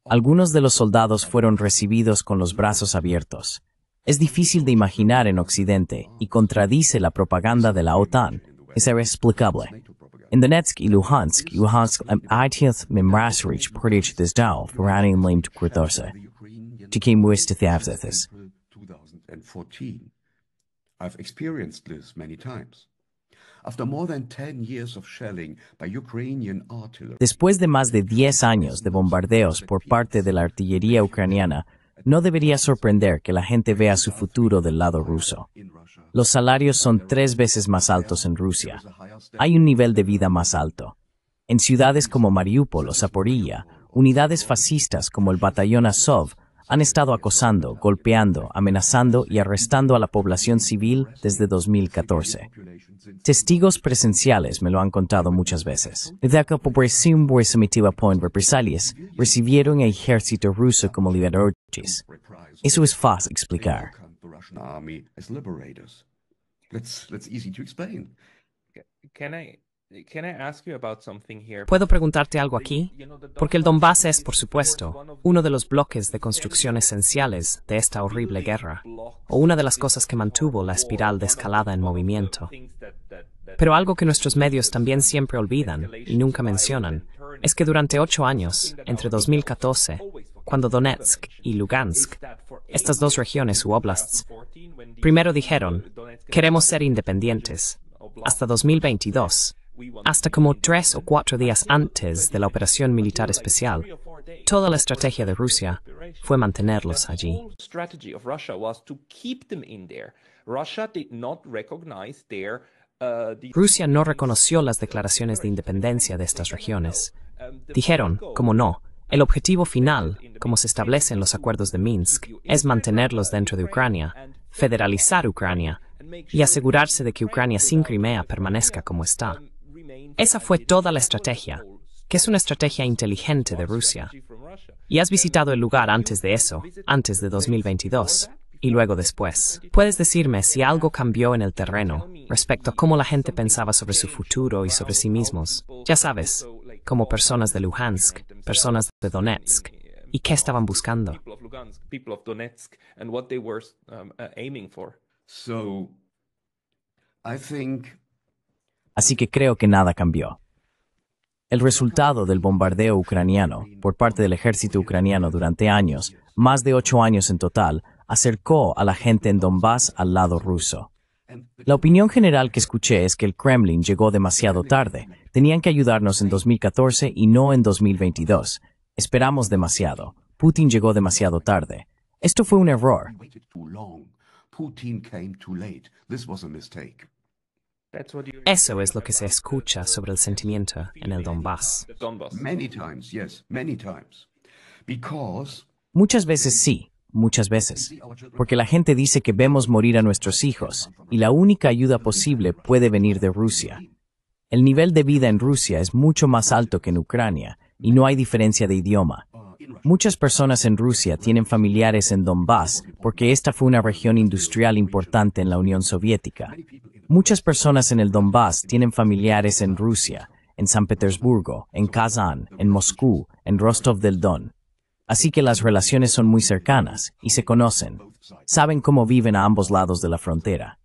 Algunos de los soldados fueron recibidos con los brazos abiertos. Es difícil de imaginar en Occidente y contradice la propaganda de la OTAN. Es inexplicable. En Donetsk y Luhansk айтих мемрасрич проріч дездав, поранень лимт куртосе. Тільки муисти тявзетес.
I've experienced this many times. After more than 10 years of shelling by Ukrainian artillery.
Después de más de 10 años de bombardeos por parte de la artillería ucraniana, no debería sorprender que la gente vea su futuro del lado ruso. Los salarios son 3 veces más altos en Rusia. Hay un nivel de vida más alto. En ciudades como Mariupol o Zaporilla, unidades fascistas como el batallón Azov han estado acosando, golpeando, amenazando y arrestando a la población civil desde 2014. Testigos presenciales me lo han contado muchas veces. Desde que la población fue sometida a represalias, recibieron el ejército ruso como liberadores. Eso es fácil explicar.
¿Puedo preguntarte algo aquí? Porque el Donbass es, por supuesto, uno de los bloques de construcción esenciales de esta horrible guerra, o una de las cosas que mantuvo la espiral de escalada en movimiento. Pero algo que nuestros medios también siempre olvidan y nunca mencionan, es que durante 8 años, entre 2014, cuando Donetsk y Lugansk, estas dos regiones u oblasts, primero dijeron, queremos ser independientes, hasta 2022, hasta como 3 o 4 días antes de la operación militar especial, toda la estrategia de Rusia fue mantenerlos allí. Rusia no reconoció las declaraciones de independencia de estas regiones. Dijeron, como no, el objetivo final, como se establece en los acuerdos de Minsk, es mantenerlos dentro de Ucrania, federalizar Ucrania y asegurarse de que Ucrania sin Crimea permanezca como está. Esa fue toda la estrategia, que es una estrategia inteligente de Rusia. Y has visitado el lugar antes de eso, antes de 2022, y luego después. ¿Puedes decirme si algo cambió en el terreno respecto a cómo la gente pensaba sobre su futuro y sobre sí mismos? Ya sabes, como personas de Luhansk, personas de Donetsk, ¿y qué estaban buscando?
Así que creo que nada cambió. El resultado del bombardeo ucraniano por parte del ejército ucraniano durante años, más de 8 años en total, acercó a la gente en Donbass al lado ruso. La opinión general que escuché es que el Kremlin llegó demasiado tarde. Tenían que ayudarnos en 2014 y no en 2022. Esperamos demasiado. Putin llegó demasiado tarde. Esto fue un error.
Eso es lo que se escucha sobre el sentimiento en el Donbass.
Muchas veces sí, muchas veces. Porque la gente dice que vemos morir a nuestros hijos, y la única ayuda posible puede venir de Rusia. El nivel de vida en Rusia es mucho más alto que en Ucrania, y no hay diferencia de idioma. Muchas personas en Rusia tienen familiares en Donbass porque esta fue una región industrial importante en la Unión Soviética. Muchas personas en el Donbass tienen familiares en Rusia, en San Petersburgo, en Kazán, en Moscú, en Rostov del Don. Así que las relaciones son muy cercanas y se conocen. Saben cómo viven a ambos lados de la frontera.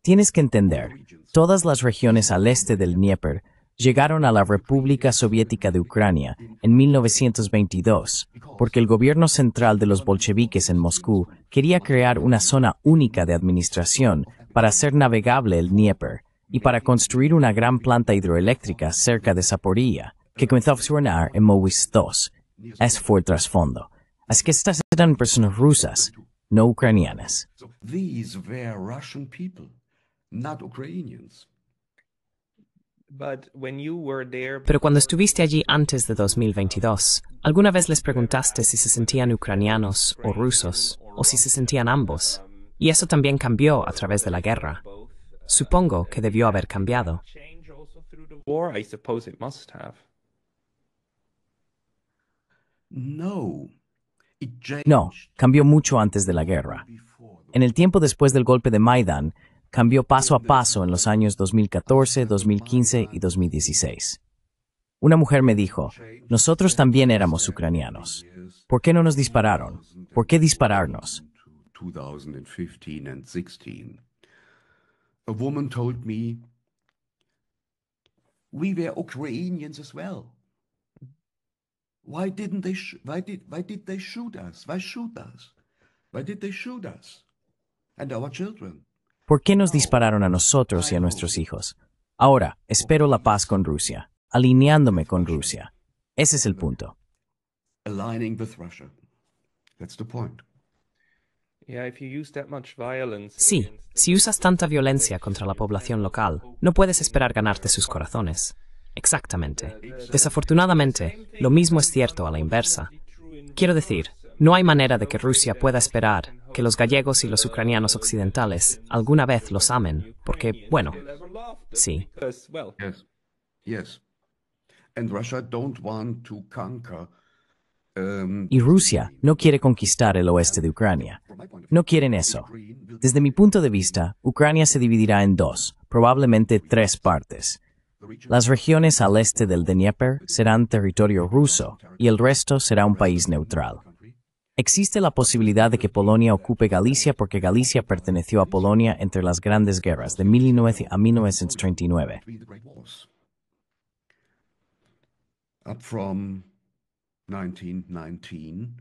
Tienes que entender, todas las regiones al este del Dnieper llegaron a la República Soviética de Ucrania en 1922, porque el gobierno central de los bolcheviques en Moscú quería crear una zona única de administración para hacer navegable el Dnieper y para construir una gran planta hidroeléctrica cerca de Zaporilla, que comenzó a funcionar en Mowis II. Es fue el trasfondo. Así que estas eran personas rusas, no ucranianas.
So these were Russian people, not Ukrainians.
But when you were there
Pero cuando estuviste allí antes de 2022, ¿alguna vez les preguntaste si se sentían ucranianos o rusos, o si se sentían ambos? Y eso también cambió a través de la guerra. Supongo que debió haber cambiado.
change also through the war, I suppose it must have.
No, it changed
No, cambió mucho antes de la guerra.
before the
En el tiempo después del golpe de Maidán, cambió paso a paso en los años 2014, 2015 y 2016. Una mujer me dijo, nosotros también éramos ucranianos. ¿Por qué no nos dispararon? ¿Por qué dispararnos?
2015 and 16. A woman told me, we were Ukrainians as well. Why did they shoot us? Why shoot us? Why did they shoot us? And our children.
¿Por qué nos dispararon a nosotros y a nuestros hijos? Ahora, espero la paz con Rusia, alineándome con Rusia. Ese es el punto.
Aligning with Russia. That's the point.
Yeah, if you use that much violence
Sí, si usas tanta violencia contra la población local, no puedes esperar ganarte sus corazones. Exactamente. Desafortunadamente, lo mismo es cierto a la inversa. Quiero decir, no hay manera de que Rusia pueda esperar que los gallegos y los ucranianos occidentales alguna vez los amen, porque, bueno, sí.
because, well,
Yes. Yes. And Russia don't want to conquer.
Y Rusia no quiere conquistar el oeste de Ucrania. No quieren eso. Desde mi punto de vista, Ucrania se dividirá en dos, probablemente tres partes. Las regiones al este del Dnieper serán territorio ruso y el resto será un país neutral. Existe la posibilidad de que Polonia ocupe Galicia porque Galicia perteneció a Polonia entre las grandes guerras de 1900 a 1939.
Between the great wars. Up from 1919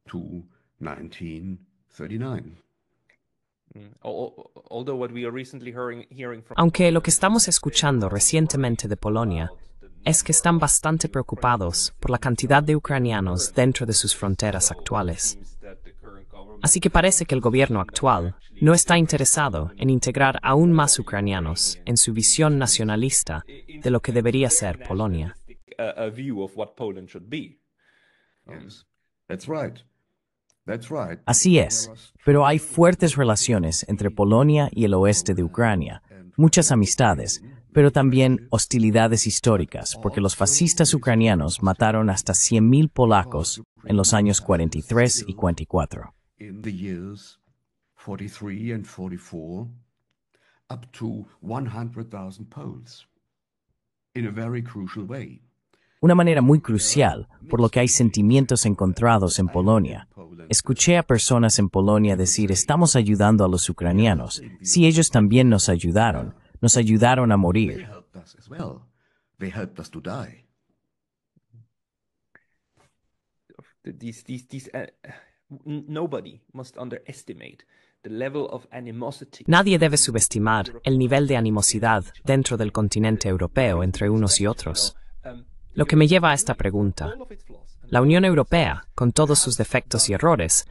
to 1939.
although what we are recently hearing from
Aunque lo que estamos escuchando recientemente de Polonia es que están bastante preocupados por la cantidad de ucranianos dentro de sus fronteras actuales. Así que parece que el gobierno actual no está interesado en integrar aún más ucranianos en su visión nacionalista de lo que debería ser Polonia.
a view of what Poland should be.
Yes. That's right. That's right.
Así es, pero hay fuertes relaciones entre Polonia y el oeste de Ucrania, muchas amistades, pero también hostilidades históricas, porque los fascistas ucranianos mataron hasta 100,000 polacos en los años 43 y 44.
In the years 43 and 44, up to 100,000 Poles. In a very crucial way.
Una manera muy crucial, por lo que hay sentimientos encontrados en Polonia. Escuché a personas en Polonia decir, estamos ayudando a los ucranianos. Sí, ellos también nos ayudaron a
They
morir.
helped us as well. They helped us to die.
Nobody must underestimate the level of animosity.
Nadie debe subestimar el nivel de animosidad dentro del continente europeo entre unos y otros. Lo que me lleva a esta pregunta. La Unión Europea, con todos sus defectos y errores,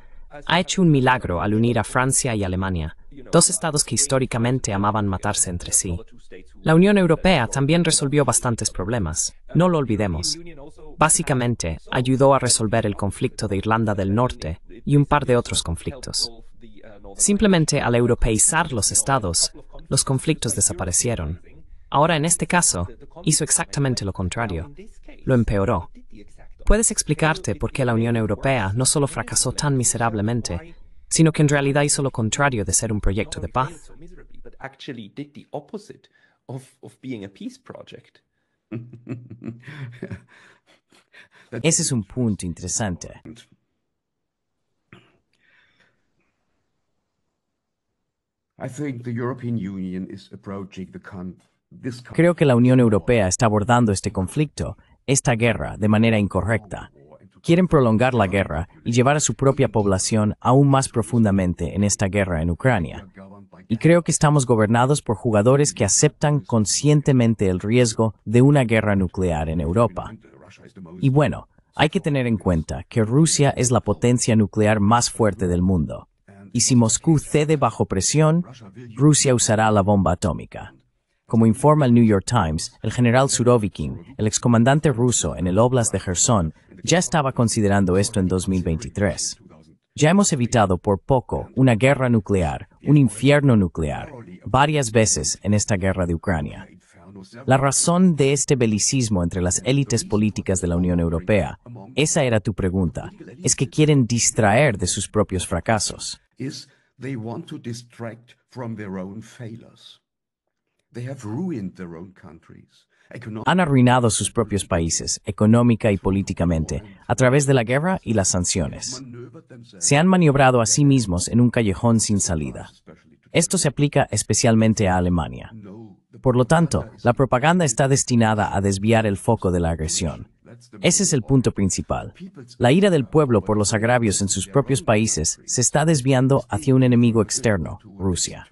ha hecho un milagro al unir a Francia y Alemania, dos estados que históricamente amaban matarse entre sí. La Unión Europea también resolvió bastantes problemas, no lo olvidemos. Básicamente, ayudó a resolver el conflicto de Irlanda del Norte y un par de otros conflictos. Simplemente al europeizar los estados, los conflictos desaparecieron. Ahora, en este caso, hizo exactamente lo contrario. Lo empeoró. ¿Puedes explicarte por qué la Unión Europea no solo fracasó tan miserablemente, sino que en realidad hizo lo contrario de ser un proyecto de paz?
But actually did the opposite of being a peace project.
Ese es un punto interesante.
I think the European Union is approaching this
Creo que la Unión Europea está abordando este conflicto, esta guerra, de manera incorrecta. Quieren prolongar la guerra y llevar a su propia población aún más profundamente en esta guerra en Ucrania. Y creo que estamos gobernados por jugadores que aceptan conscientemente el riesgo de una guerra nuclear en Europa. Y bueno, hay que tener en cuenta que Rusia es la potencia nuclear más fuerte del mundo. Y si Moscú cede bajo presión, Rusia usará la bomba atómica. Como informa el New York Times, el general Surovikin, el excomandante ruso en el Oblast de Kherson, ya estaba considerando esto en 2023. Ya hemos evitado por poco una guerra nuclear, un infierno nuclear, varias veces en esta guerra de Ucrania. La razón de este belicismo entre las élites políticas de la Unión Europea, esa era tu pregunta, es que quieren distraer de sus propios fracasos.
They want to distract from their own failures. They have ruined their own countries.
Han arruinado sus propios países, económica y políticamente, a través de la guerra y las sanciones. Se han maniobrado a sí mismos en un callejón sin salida. Esto se aplica especialmente a Alemania. Por lo tanto, la propaganda está destinada a desviar el foco de la agresión. Ese es el punto principal. La ira del pueblo por los agravios en sus propios países se está desviando hacia un enemigo externo, Rusia.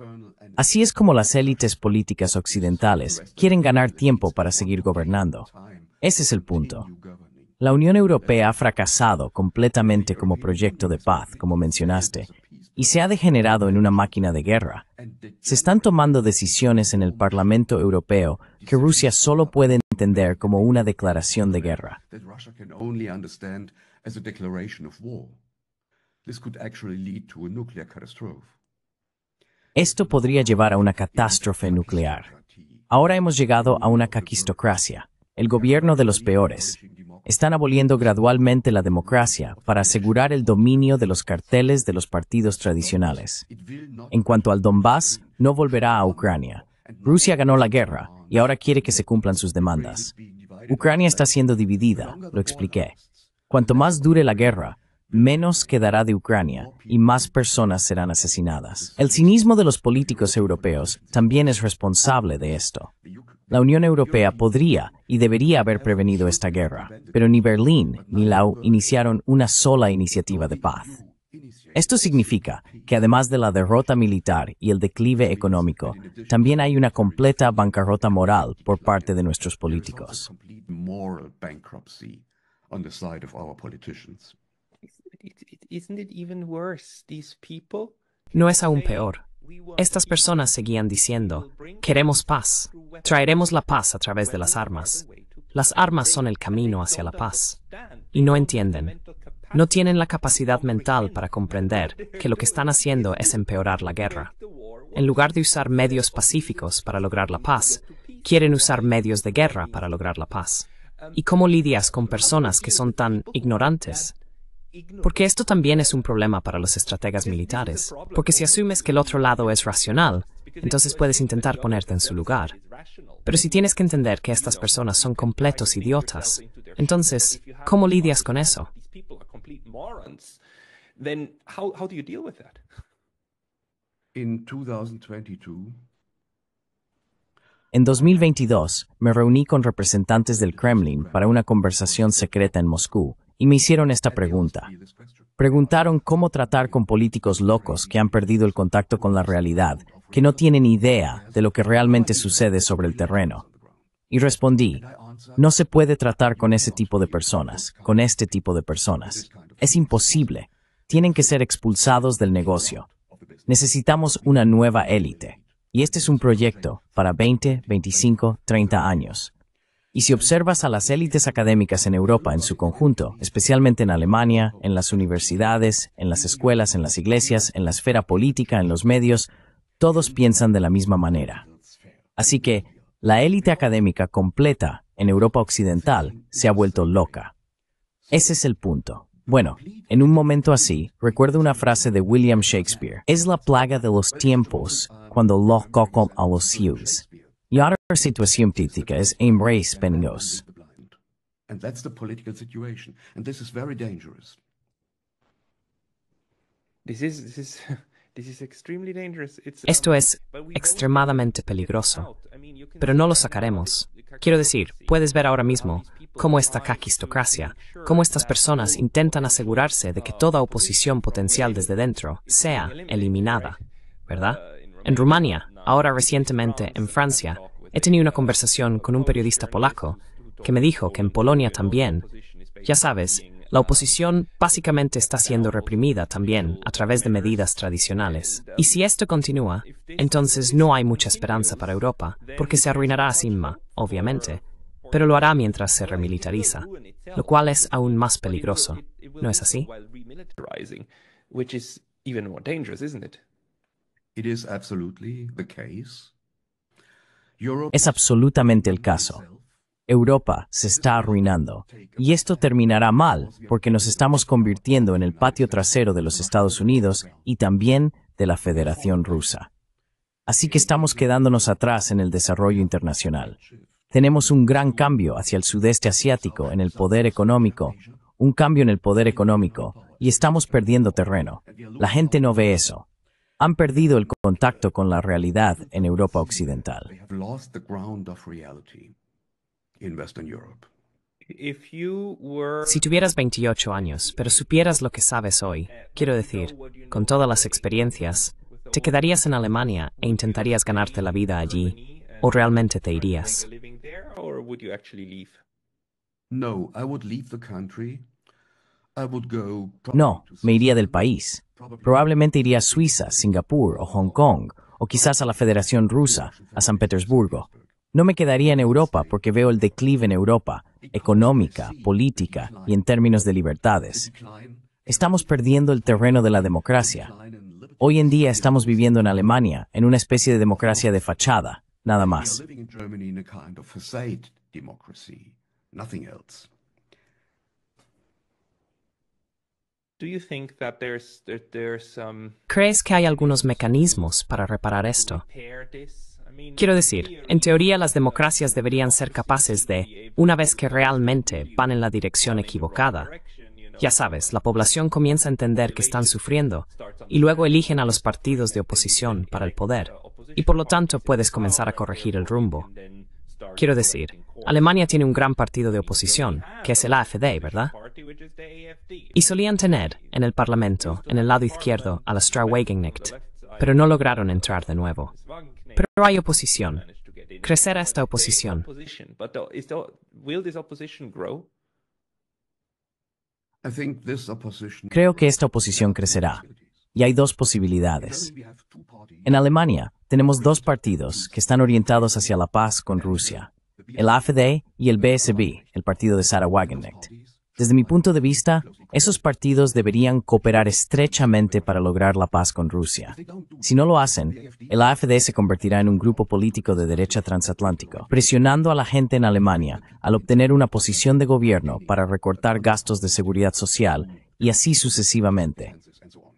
Así es como las élites políticas occidentales quieren ganar tiempo para seguir gobernando. Ese es el punto. La Unión Europea ha fracasado completamente como proyecto de paz, como mencionaste, y se ha degenerado en una máquina de guerra. Se están tomando decisiones en el Parlamento Europeo que Rusia solo puede entender como una declaración de guerra. Esto podría llevar a una catástrofe nuclear. Ahora hemos llegado a una caquistocracia, el gobierno de los peores. Están aboliendo gradualmente la democracia para asegurar el dominio de los carteles de los partidos tradicionales. En cuanto al Donbass, no volverá a Ucrania. Rusia ganó la guerra y ahora quiere que se cumplan sus demandas. Ucrania está siendo dividida, lo expliqué. Cuanto más dure la guerra, menos quedará de Ucrania y más personas serán asesinadas. El cinismo de los políticos europeos también es responsable de esto. La Unión Europea podría y debería haber prevenido esta guerra, pero ni Berlín ni la EU iniciaron una sola iniciativa de paz. Esto significa que además de la derrota militar y el declive económico, también hay una completa bancarrota moral por parte de nuestros políticos.
No es aún peor. Estas personas seguían diciendo, queremos paz, traeremos la paz a través de las armas. Las armas son el camino hacia la paz. Y no entienden. No tienen la capacidad mental para comprender que lo que están haciendo es empeorar la guerra. En lugar de usar medios pacíficos para lograr la paz, quieren usar medios de guerra para lograr la paz. ¿Y cómo lidias con personas que son tan ignorantes? Porque esto también es un problema para los estrategas militares, porque si asumes que el otro lado es racional, entonces puedes intentar ponerte en su lugar. Pero si tienes que entender que estas personas son completos idiotas, entonces, ¿cómo lidias con eso?
En 2022, me reuní con representantes del Kremlin para una conversación secreta en Moscú y me hicieron esta pregunta. Preguntaron cómo tratar con políticos locos que han perdido el contacto con la realidad, que no tienen idea de lo que realmente sucede sobre el terreno. Y respondí, no se puede tratar con ese tipo de personas, con este tipo de personas. Es imposible. Tienen que ser expulsados del negocio. Necesitamos una nueva élite. Y este es un proyecto para 20, 25, 30 años. Y si observas a las élites académicas en Europa en su conjunto, especialmente en Alemania, en las universidades, en las escuelas, en las iglesias, en la esfera política, en los medios, todos piensan de la misma manera. Así que, la élite académica completa en Europa Occidental se ha vuelto loca. Ese es el punto. Bueno, en un momento así, recuerdo una frase de William Shakespeare. Es la plaga de los tiempos cuando los cocan a los ciegos. Y otra situación política es embrace penosos.
And that's the political situation. And this is very dangerous.
This is
Esto es extremadamente peligroso, pero no lo sacaremos. Quiero decir, puedes ver ahora mismo cómo esta caquistocracia, cómo estas personas intentan asegurarse de que toda oposición potencial desde dentro sea eliminada, ¿verdad? En Rumania, ahora recientemente en Francia, he tenido una conversación con un periodista polaco que me dijo que en Polonia también, ya sabes, la oposición básicamente está siendo reprimida también a través de medidas tradicionales. Y si esto continúa, entonces no hay mucha esperanza para Europa, porque se arruinará a sí misma, obviamente, pero lo hará mientras se remilitariza, lo cual es aún más peligroso. ¿No es así?
Es absolutamente el caso. Europa se está arruinando, y esto terminará mal porque nos estamos convirtiendo en el patio trasero de los Estados Unidos y también de la Federación Rusa. Así que estamos quedándonos atrás en el desarrollo internacional. Tenemos un gran cambio hacia el sudeste asiático en el poder económico, un cambio en el poder económico, y estamos perdiendo terreno. La gente no ve eso. Han perdido el contacto con la realidad en Europa Occidental.
Si tuvieras 28 años, pero supieras lo que sabes hoy, quiero decir, con todas las experiencias, ¿te quedarías en Alemania e intentarías ganarte la vida allí, o realmente te irías?
No, me iría del país. Probablemente iría a Suiza, Singapur o Hong Kong, o quizás a la Federación Rusa, a San Petersburgo. No me quedaría en Europa porque veo el declive en Europa, económica, política y en términos de libertades. Estamos perdiendo el terreno de la democracia. Hoy en día estamos viviendo en Alemania, en una especie de democracia de fachada, nada más.
¿Crees que hay algunos mecanismos para reparar esto? Quiero decir, en teoría las democracias deberían ser capaces de, una vez que realmente van en la dirección equivocada, ya sabes, la población comienza a entender que están sufriendo y luego eligen a los partidos de oposición para el poder, y por lo tanto puedes comenzar a corregir el rumbo. Quiero decir, Alemania tiene un gran partido de oposición, que es el AfD, ¿verdad? Y solían tener, en el Parlamento, en el lado izquierdo, a la Straßenwagenknecht, pero no lograron entrar de nuevo. Pero hay oposición. ¿Crecerá esta oposición?
Creo que esta oposición crecerá, y hay dos posibilidades. En Alemania tenemos dos partidos que están orientados hacia la paz con Rusia, el AfD y el BSB, el partido de Sarah Wagenknecht. Desde mi punto de vista, esos partidos deberían cooperar estrechamente para lograr la paz con Rusia. Si no lo hacen, el AfD se convertirá en un grupo político de derecha transatlántico, presionando a la gente en Alemania al obtener una posición de gobierno para recortar gastos de seguridad social y así sucesivamente.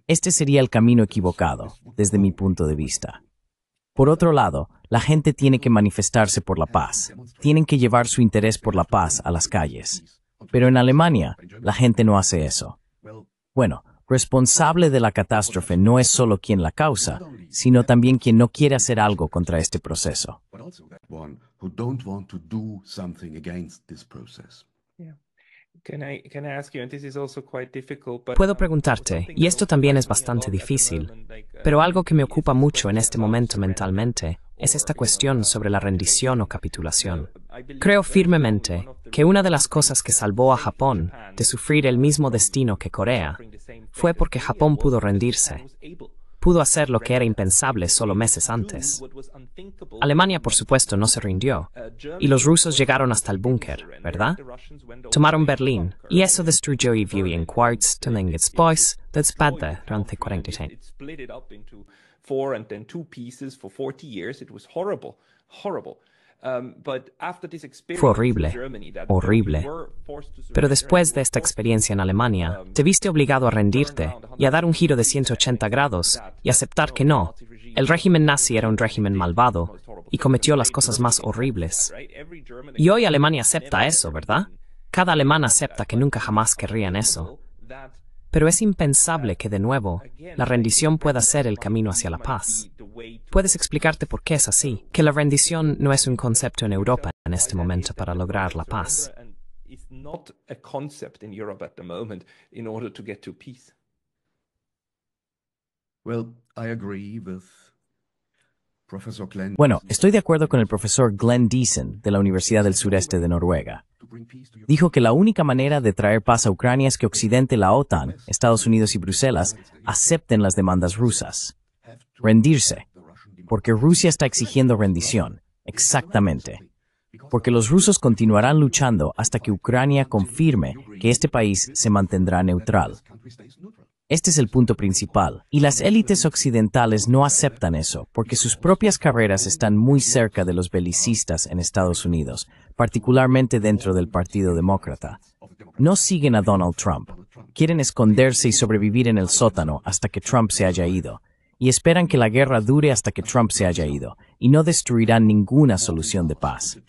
Este sería el camino equivocado, desde mi punto de vista. Por otro lado, la gente tiene que manifestarse por la paz. Tienen que llevar su interés por la paz a las calles. Pero en Alemania, la gente no hace eso. Bueno, responsable de la catástrofe no es solo quien la causa, sino también quien no quiere hacer algo contra este proceso.
Puedo preguntarte, y esto también es bastante difícil, pero algo que me ocupa mucho en este momento mentalmente es esta cuestión sobre la rendición o capitulación. Creo firmemente que una de las cosas que salvó a Japón de sufrir el mismo destino que Corea fue porque Japón pudo rendirse. Pudo hacer lo que era impensable solo meses antes. Alemania, por supuesto, no se rindió, y los rusos llegaron hasta el búnker, ¿verdad? Tomaron Berlín, y eso destruyó y vio en quarts till inget boys despadde durante 40 años. Fue horrible, horrible. Pero después de esta experiencia en Alemania, te viste obligado a rendirte y a dar un giro de 180 grados y aceptar que no, el régimen nazi era un régimen malvado y cometió las cosas más horribles. Y hoy Alemania acepta eso, ¿verdad? Cada alemán acepta que nunca jamás querrían eso. Pero es impensable que, de nuevo, la rendición pueda ser el camino hacia la paz. ¿Puedes explicarte por qué es así? Que la rendición no es un concepto en Europa en este momento para lograr la paz.
Well, I agree with Professor Glenn.
Bueno, estoy de acuerdo con el profesor Glenn Diesen de la Universidad del Sureste de Noruega. Dijo que la única manera de traer paz a Ucrania es que Occidente, la OTAN, Estados Unidos y Bruselas acepten las demandas rusas. Rendirse. Porque Rusia está exigiendo rendición. Exactamente. Porque los rusos continuarán luchando hasta que Ucrania confirme que este país se mantendrá neutral. Este es el punto principal, y las élites occidentales no aceptan eso, porque sus propias carreras están muy cerca de los belicistas en Estados Unidos, particularmente dentro del Partido Demócrata. No siguen a Donald Trump. Quieren esconderse y sobrevivir en el sótano hasta que Trump se haya ido, y esperan que la guerra dure hasta que Trump se haya ido, y no destruirán ninguna solución de paz.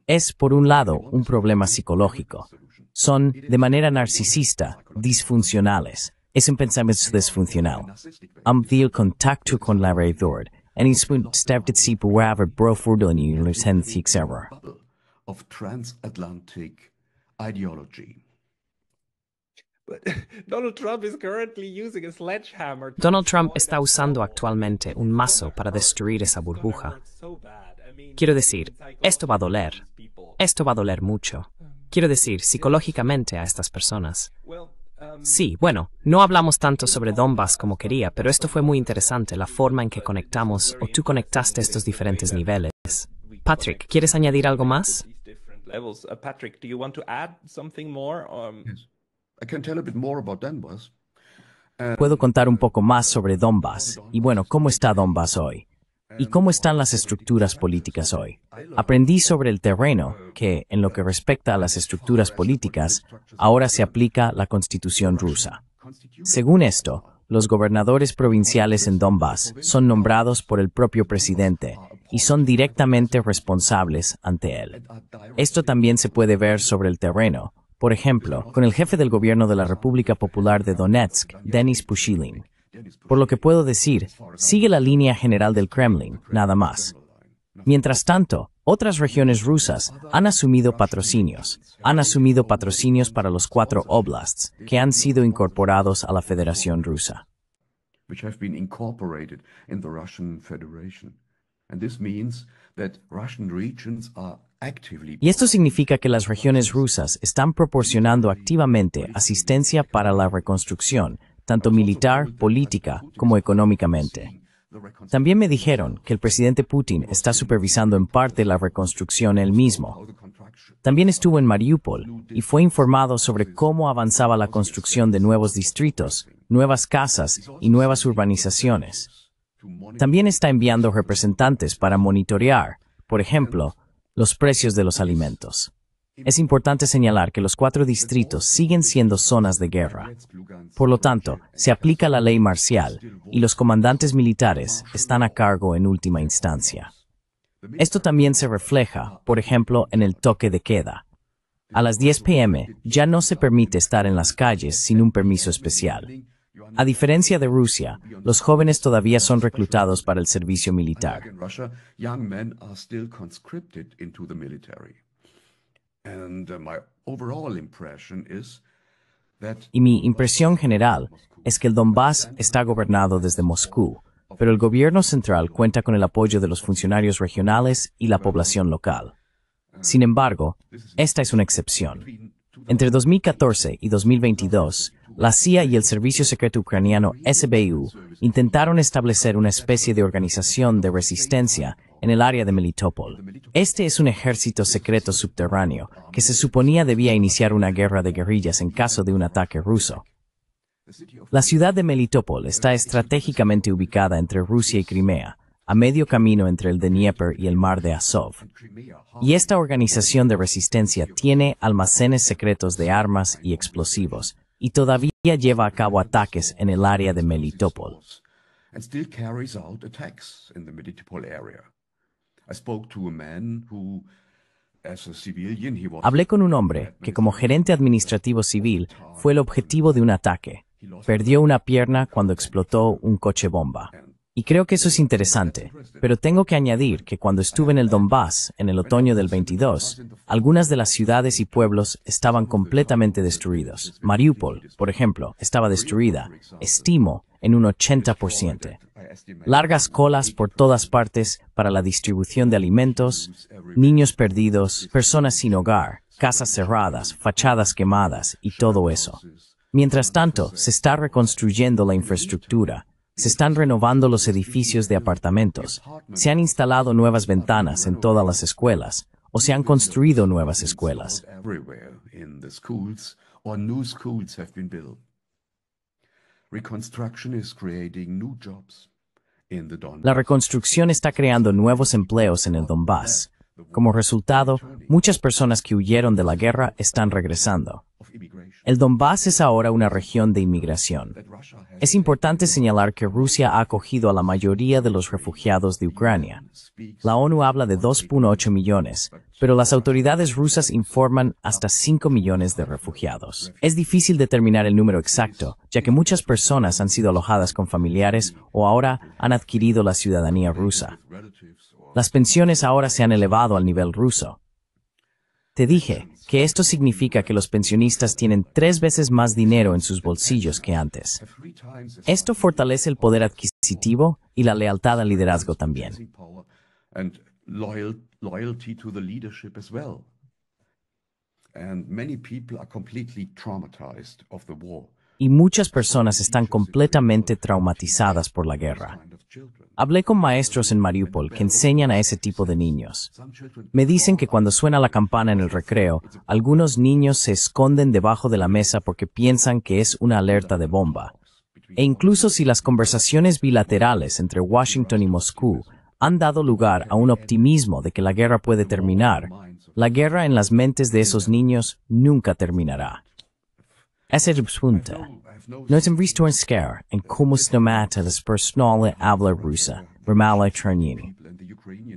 Es, por un lado, un problema psicológico. Son, de manera narcisista, disfuncionales. Es un pensamiento disfuncional. Viel contacto con la alrededor, en stavit brofurdoni
of transatlantic ideology.
Donald Trump is currently using a sledgehammer.
Donald Trump está usando actualmente un mazo para destruir esa burbuja. Quiero decir, esto va a doler. Esto va a doler mucho. Quiero decir, psicológicamente a estas personas. Sí, bueno, no hablamos tanto sobre Donbass como quería, pero esto fue muy interesante, la forma en que conectamos, o tú conectaste estos diferentes niveles. Patrick, ¿quieres añadir algo más?
Patrick, do you want to add something more?
Yes. I can tell a bit more about Donbass.
Puedo contar un poco más sobre Donbass, y bueno, ¿cómo está Donbass hoy? ¿Y cómo están las estructuras políticas hoy? Aprendí sobre el terreno que, en lo que respecta a las estructuras políticas, ahora se aplica la Constitución rusa. Según esto, los gobernadores provinciales en Donbass son nombrados por el propio presidente y son directamente responsables ante él. Esto también se puede ver sobre el terreno, por ejemplo, con el jefe del gobierno de la República Popular de Donetsk, Denis Pushilin. Por lo que puedo decir, sigue la línea general del Kremlin, nada más. Mientras tanto, otras regiones rusas han asumido patrocinios. Han asumido patrocinios para los 4 oblasts que han sido incorporados a la Federación Rusa.
Which have been incorporated in the Russian Federation. And this means that Russian regions are actively...
Y esto significa que las regiones rusas están proporcionando activamente asistencia para la reconstrucción, tanto militar, política, como económicamente. También me dijeron que el presidente Putin está supervisando en parte la reconstrucción él mismo. También estuvo en Mariupol y fue informado sobre cómo avanzaba la construcción de nuevos distritos, nuevas casas y nuevas urbanizaciones. También está enviando representantes para monitorear, por ejemplo, los precios de los alimentos. Es importante señalar que los 4 distritos siguen siendo zonas de guerra. Por lo tanto, se aplica la ley marcial y los comandantes militares están a cargo en última instancia. Esto también se refleja, por ejemplo, en el toque de queda. A las 10 p.m. ya no se permite estar en las calles sin un permiso especial. A diferencia de Rusia, los jóvenes todavía son reclutados para el servicio militar.
In Russia, young men are still conscripted into the military. And my overall impression is that
Y mi impresión general es que el Donbass está gobernado desde Moscú, pero el gobierno central cuenta con el apoyo de los funcionarios regionales y la población local. Sin embargo, esta es una excepción. Entre 2014 y 2022, la CIA y el Servicio Secreto Ucraniano SBU intentaron establecer una especie de organización de resistencia en el área de Melitopol. Este es un ejército secreto subterráneo que se suponía debía iniciar una guerra de guerrillas en caso de un ataque ruso. La ciudad de Melitopol está estratégicamente ubicada entre Rusia y Crimea, a medio camino entre el Dnieper y el mar de Azov. Y esta organización de resistencia tiene almacenes secretos de armas y explosivos, y todavía lleva a cabo ataques en el área de Melitopol.
and still carries out attacks in the Melitopol area. I spoke to a man who, as a civilian, he was...
Hablé con un hombre que como gerente administrativo civil fue el objetivo de un ataque. Perdió una pierna cuando explotó un coche bomba. Y creo que eso es interesante, pero tengo que añadir que cuando estuve en el Donbass, en el otoño del 22, algunas de las ciudades y pueblos estaban completamente destruidos. Mariupol, por ejemplo, estaba destruida, estimo, en un 80%. Largas colas por todas partes para la distribución de alimentos, niños perdidos, personas sin hogar, casas cerradas, fachadas quemadas y todo eso. Mientras tanto, se está reconstruyendo la infraestructura. Se están renovando los edificios de apartamentos, se han instalado nuevas ventanas en todas las escuelas, o se han construido nuevas escuelas. La reconstrucción está creando nuevos empleos en el Donbass. Como resultado, muchas personas que huyeron de la guerra están regresando. El Donbass es ahora una región de inmigración. Es importante señalar que Rusia ha acogido a la mayoría de los refugiados de Ucrania. La ONU habla de 2.8 millones, pero las autoridades rusas informan hasta 5 millones de refugiados. Es difícil determinar el número exacto, ya que muchas personas han sido alojadas con familiares o ahora han adquirido la ciudadanía rusa. Las pensiones ahora se han elevado al nivel ruso. Te dije que esto significa que los pensionistas tienen 3 veces más dinero en sus bolsillos que antes. Esto fortalece el poder adquisitivo y la lealtad al liderazgo también. Y muchas personas están completamente traumatizadas por la guerra. Hablé con maestros en Mariupol que enseñan a ese tipo de niños. Me dicen que cuando suena la campana en el recreo, algunos niños se esconden debajo de la mesa porque piensan que es una alerta de bomba. E incluso si las conversaciones bilaterales entre Washington y Moscú han dado lugar a un optimismo de que la guerra puede terminar, la guerra en las mentes de esos niños nunca terminará. Ese es el punto. No es un restore scare en cómo se mata las personas habla rusa, Ramallah Charnini.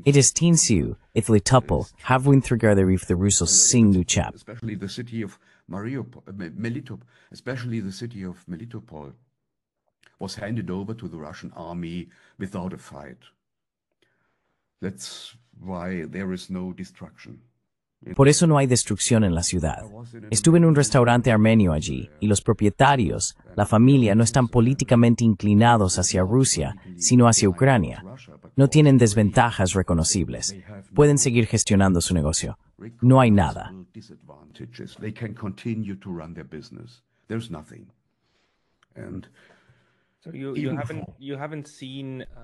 It is tinsiu, if le tuple, have win together if the Russos sing new chap.
Especially the city of Melitopol was handed over to the Russian army without a fight. That's why there is no destruction.
Por eso no hay destrucción en la ciudad. Estuve en un restaurante armenio allí, y los propietarios, la familia, no están políticamente inclinados hacia Rusia, sino hacia Ucrania. No tienen desventajas reconocibles. Pueden seguir gestionando su negocio. No hay nada.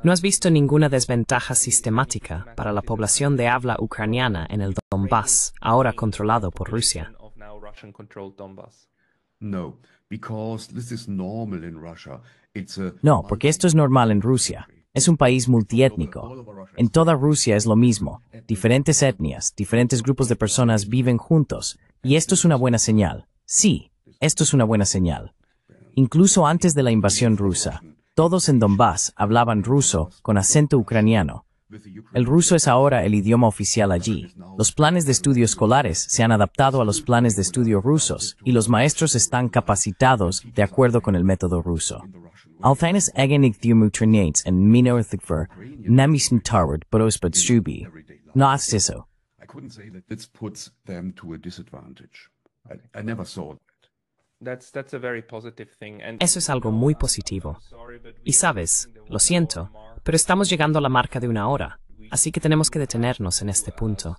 ¿No has visto ninguna desventaja sistemática para la población de habla ucraniana en el Donbass, ahora controlado por Rusia?
No, porque esto es normal en Rusia. Es un país multiétnico. En toda Rusia es lo mismo. Diferentes etnias, diferentes grupos de personas viven juntos. Y esto es una buena señal. Sí, esto es una buena señal. Incluso antes de la invasión rusa, todos en Donbass hablaban ruso con acento ucraniano. El ruso es ahora el idioma oficial allí. Los planes de estudio escolares se han adaptado a los planes de estudio rusos y los maestros están capacitados de acuerdo con el método ruso. Althines egenik diumutrinates en minorithikver namisen tarward borospad strubi. No haces eso.
Eso es algo muy positivo. Y sabes, lo siento, pero estamos llegando a la marca de 1 hora, así que tenemos que detenernos en este punto.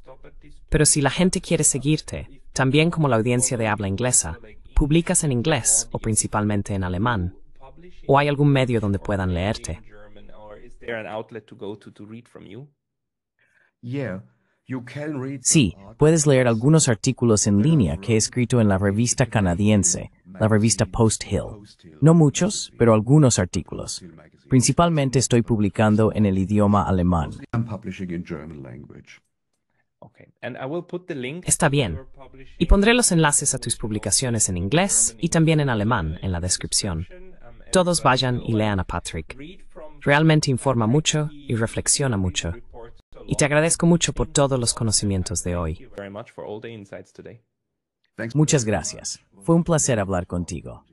Pero si la gente quiere seguirte, también como la audiencia de habla inglesa, ¿publicas en inglés o principalmente en alemán? ¿O hay algún medio donde puedan leerte?
Sí, puedes leer algunos artículos en línea que he escrito en la revista canadiense, la revista Post Hill. No muchos, pero algunos artículos. Principalmente estoy publicando en el idioma alemán.
Está bien. Y pondré los enlaces a tus publicaciones en inglés y también en alemán en la descripción. Todos vayan y lean a Patrick. Realmente informa mucho y reflexiona mucho. Y te agradezco mucho por todos los conocimientos de hoy.
Muchas gracias. Fue un placer hablar contigo.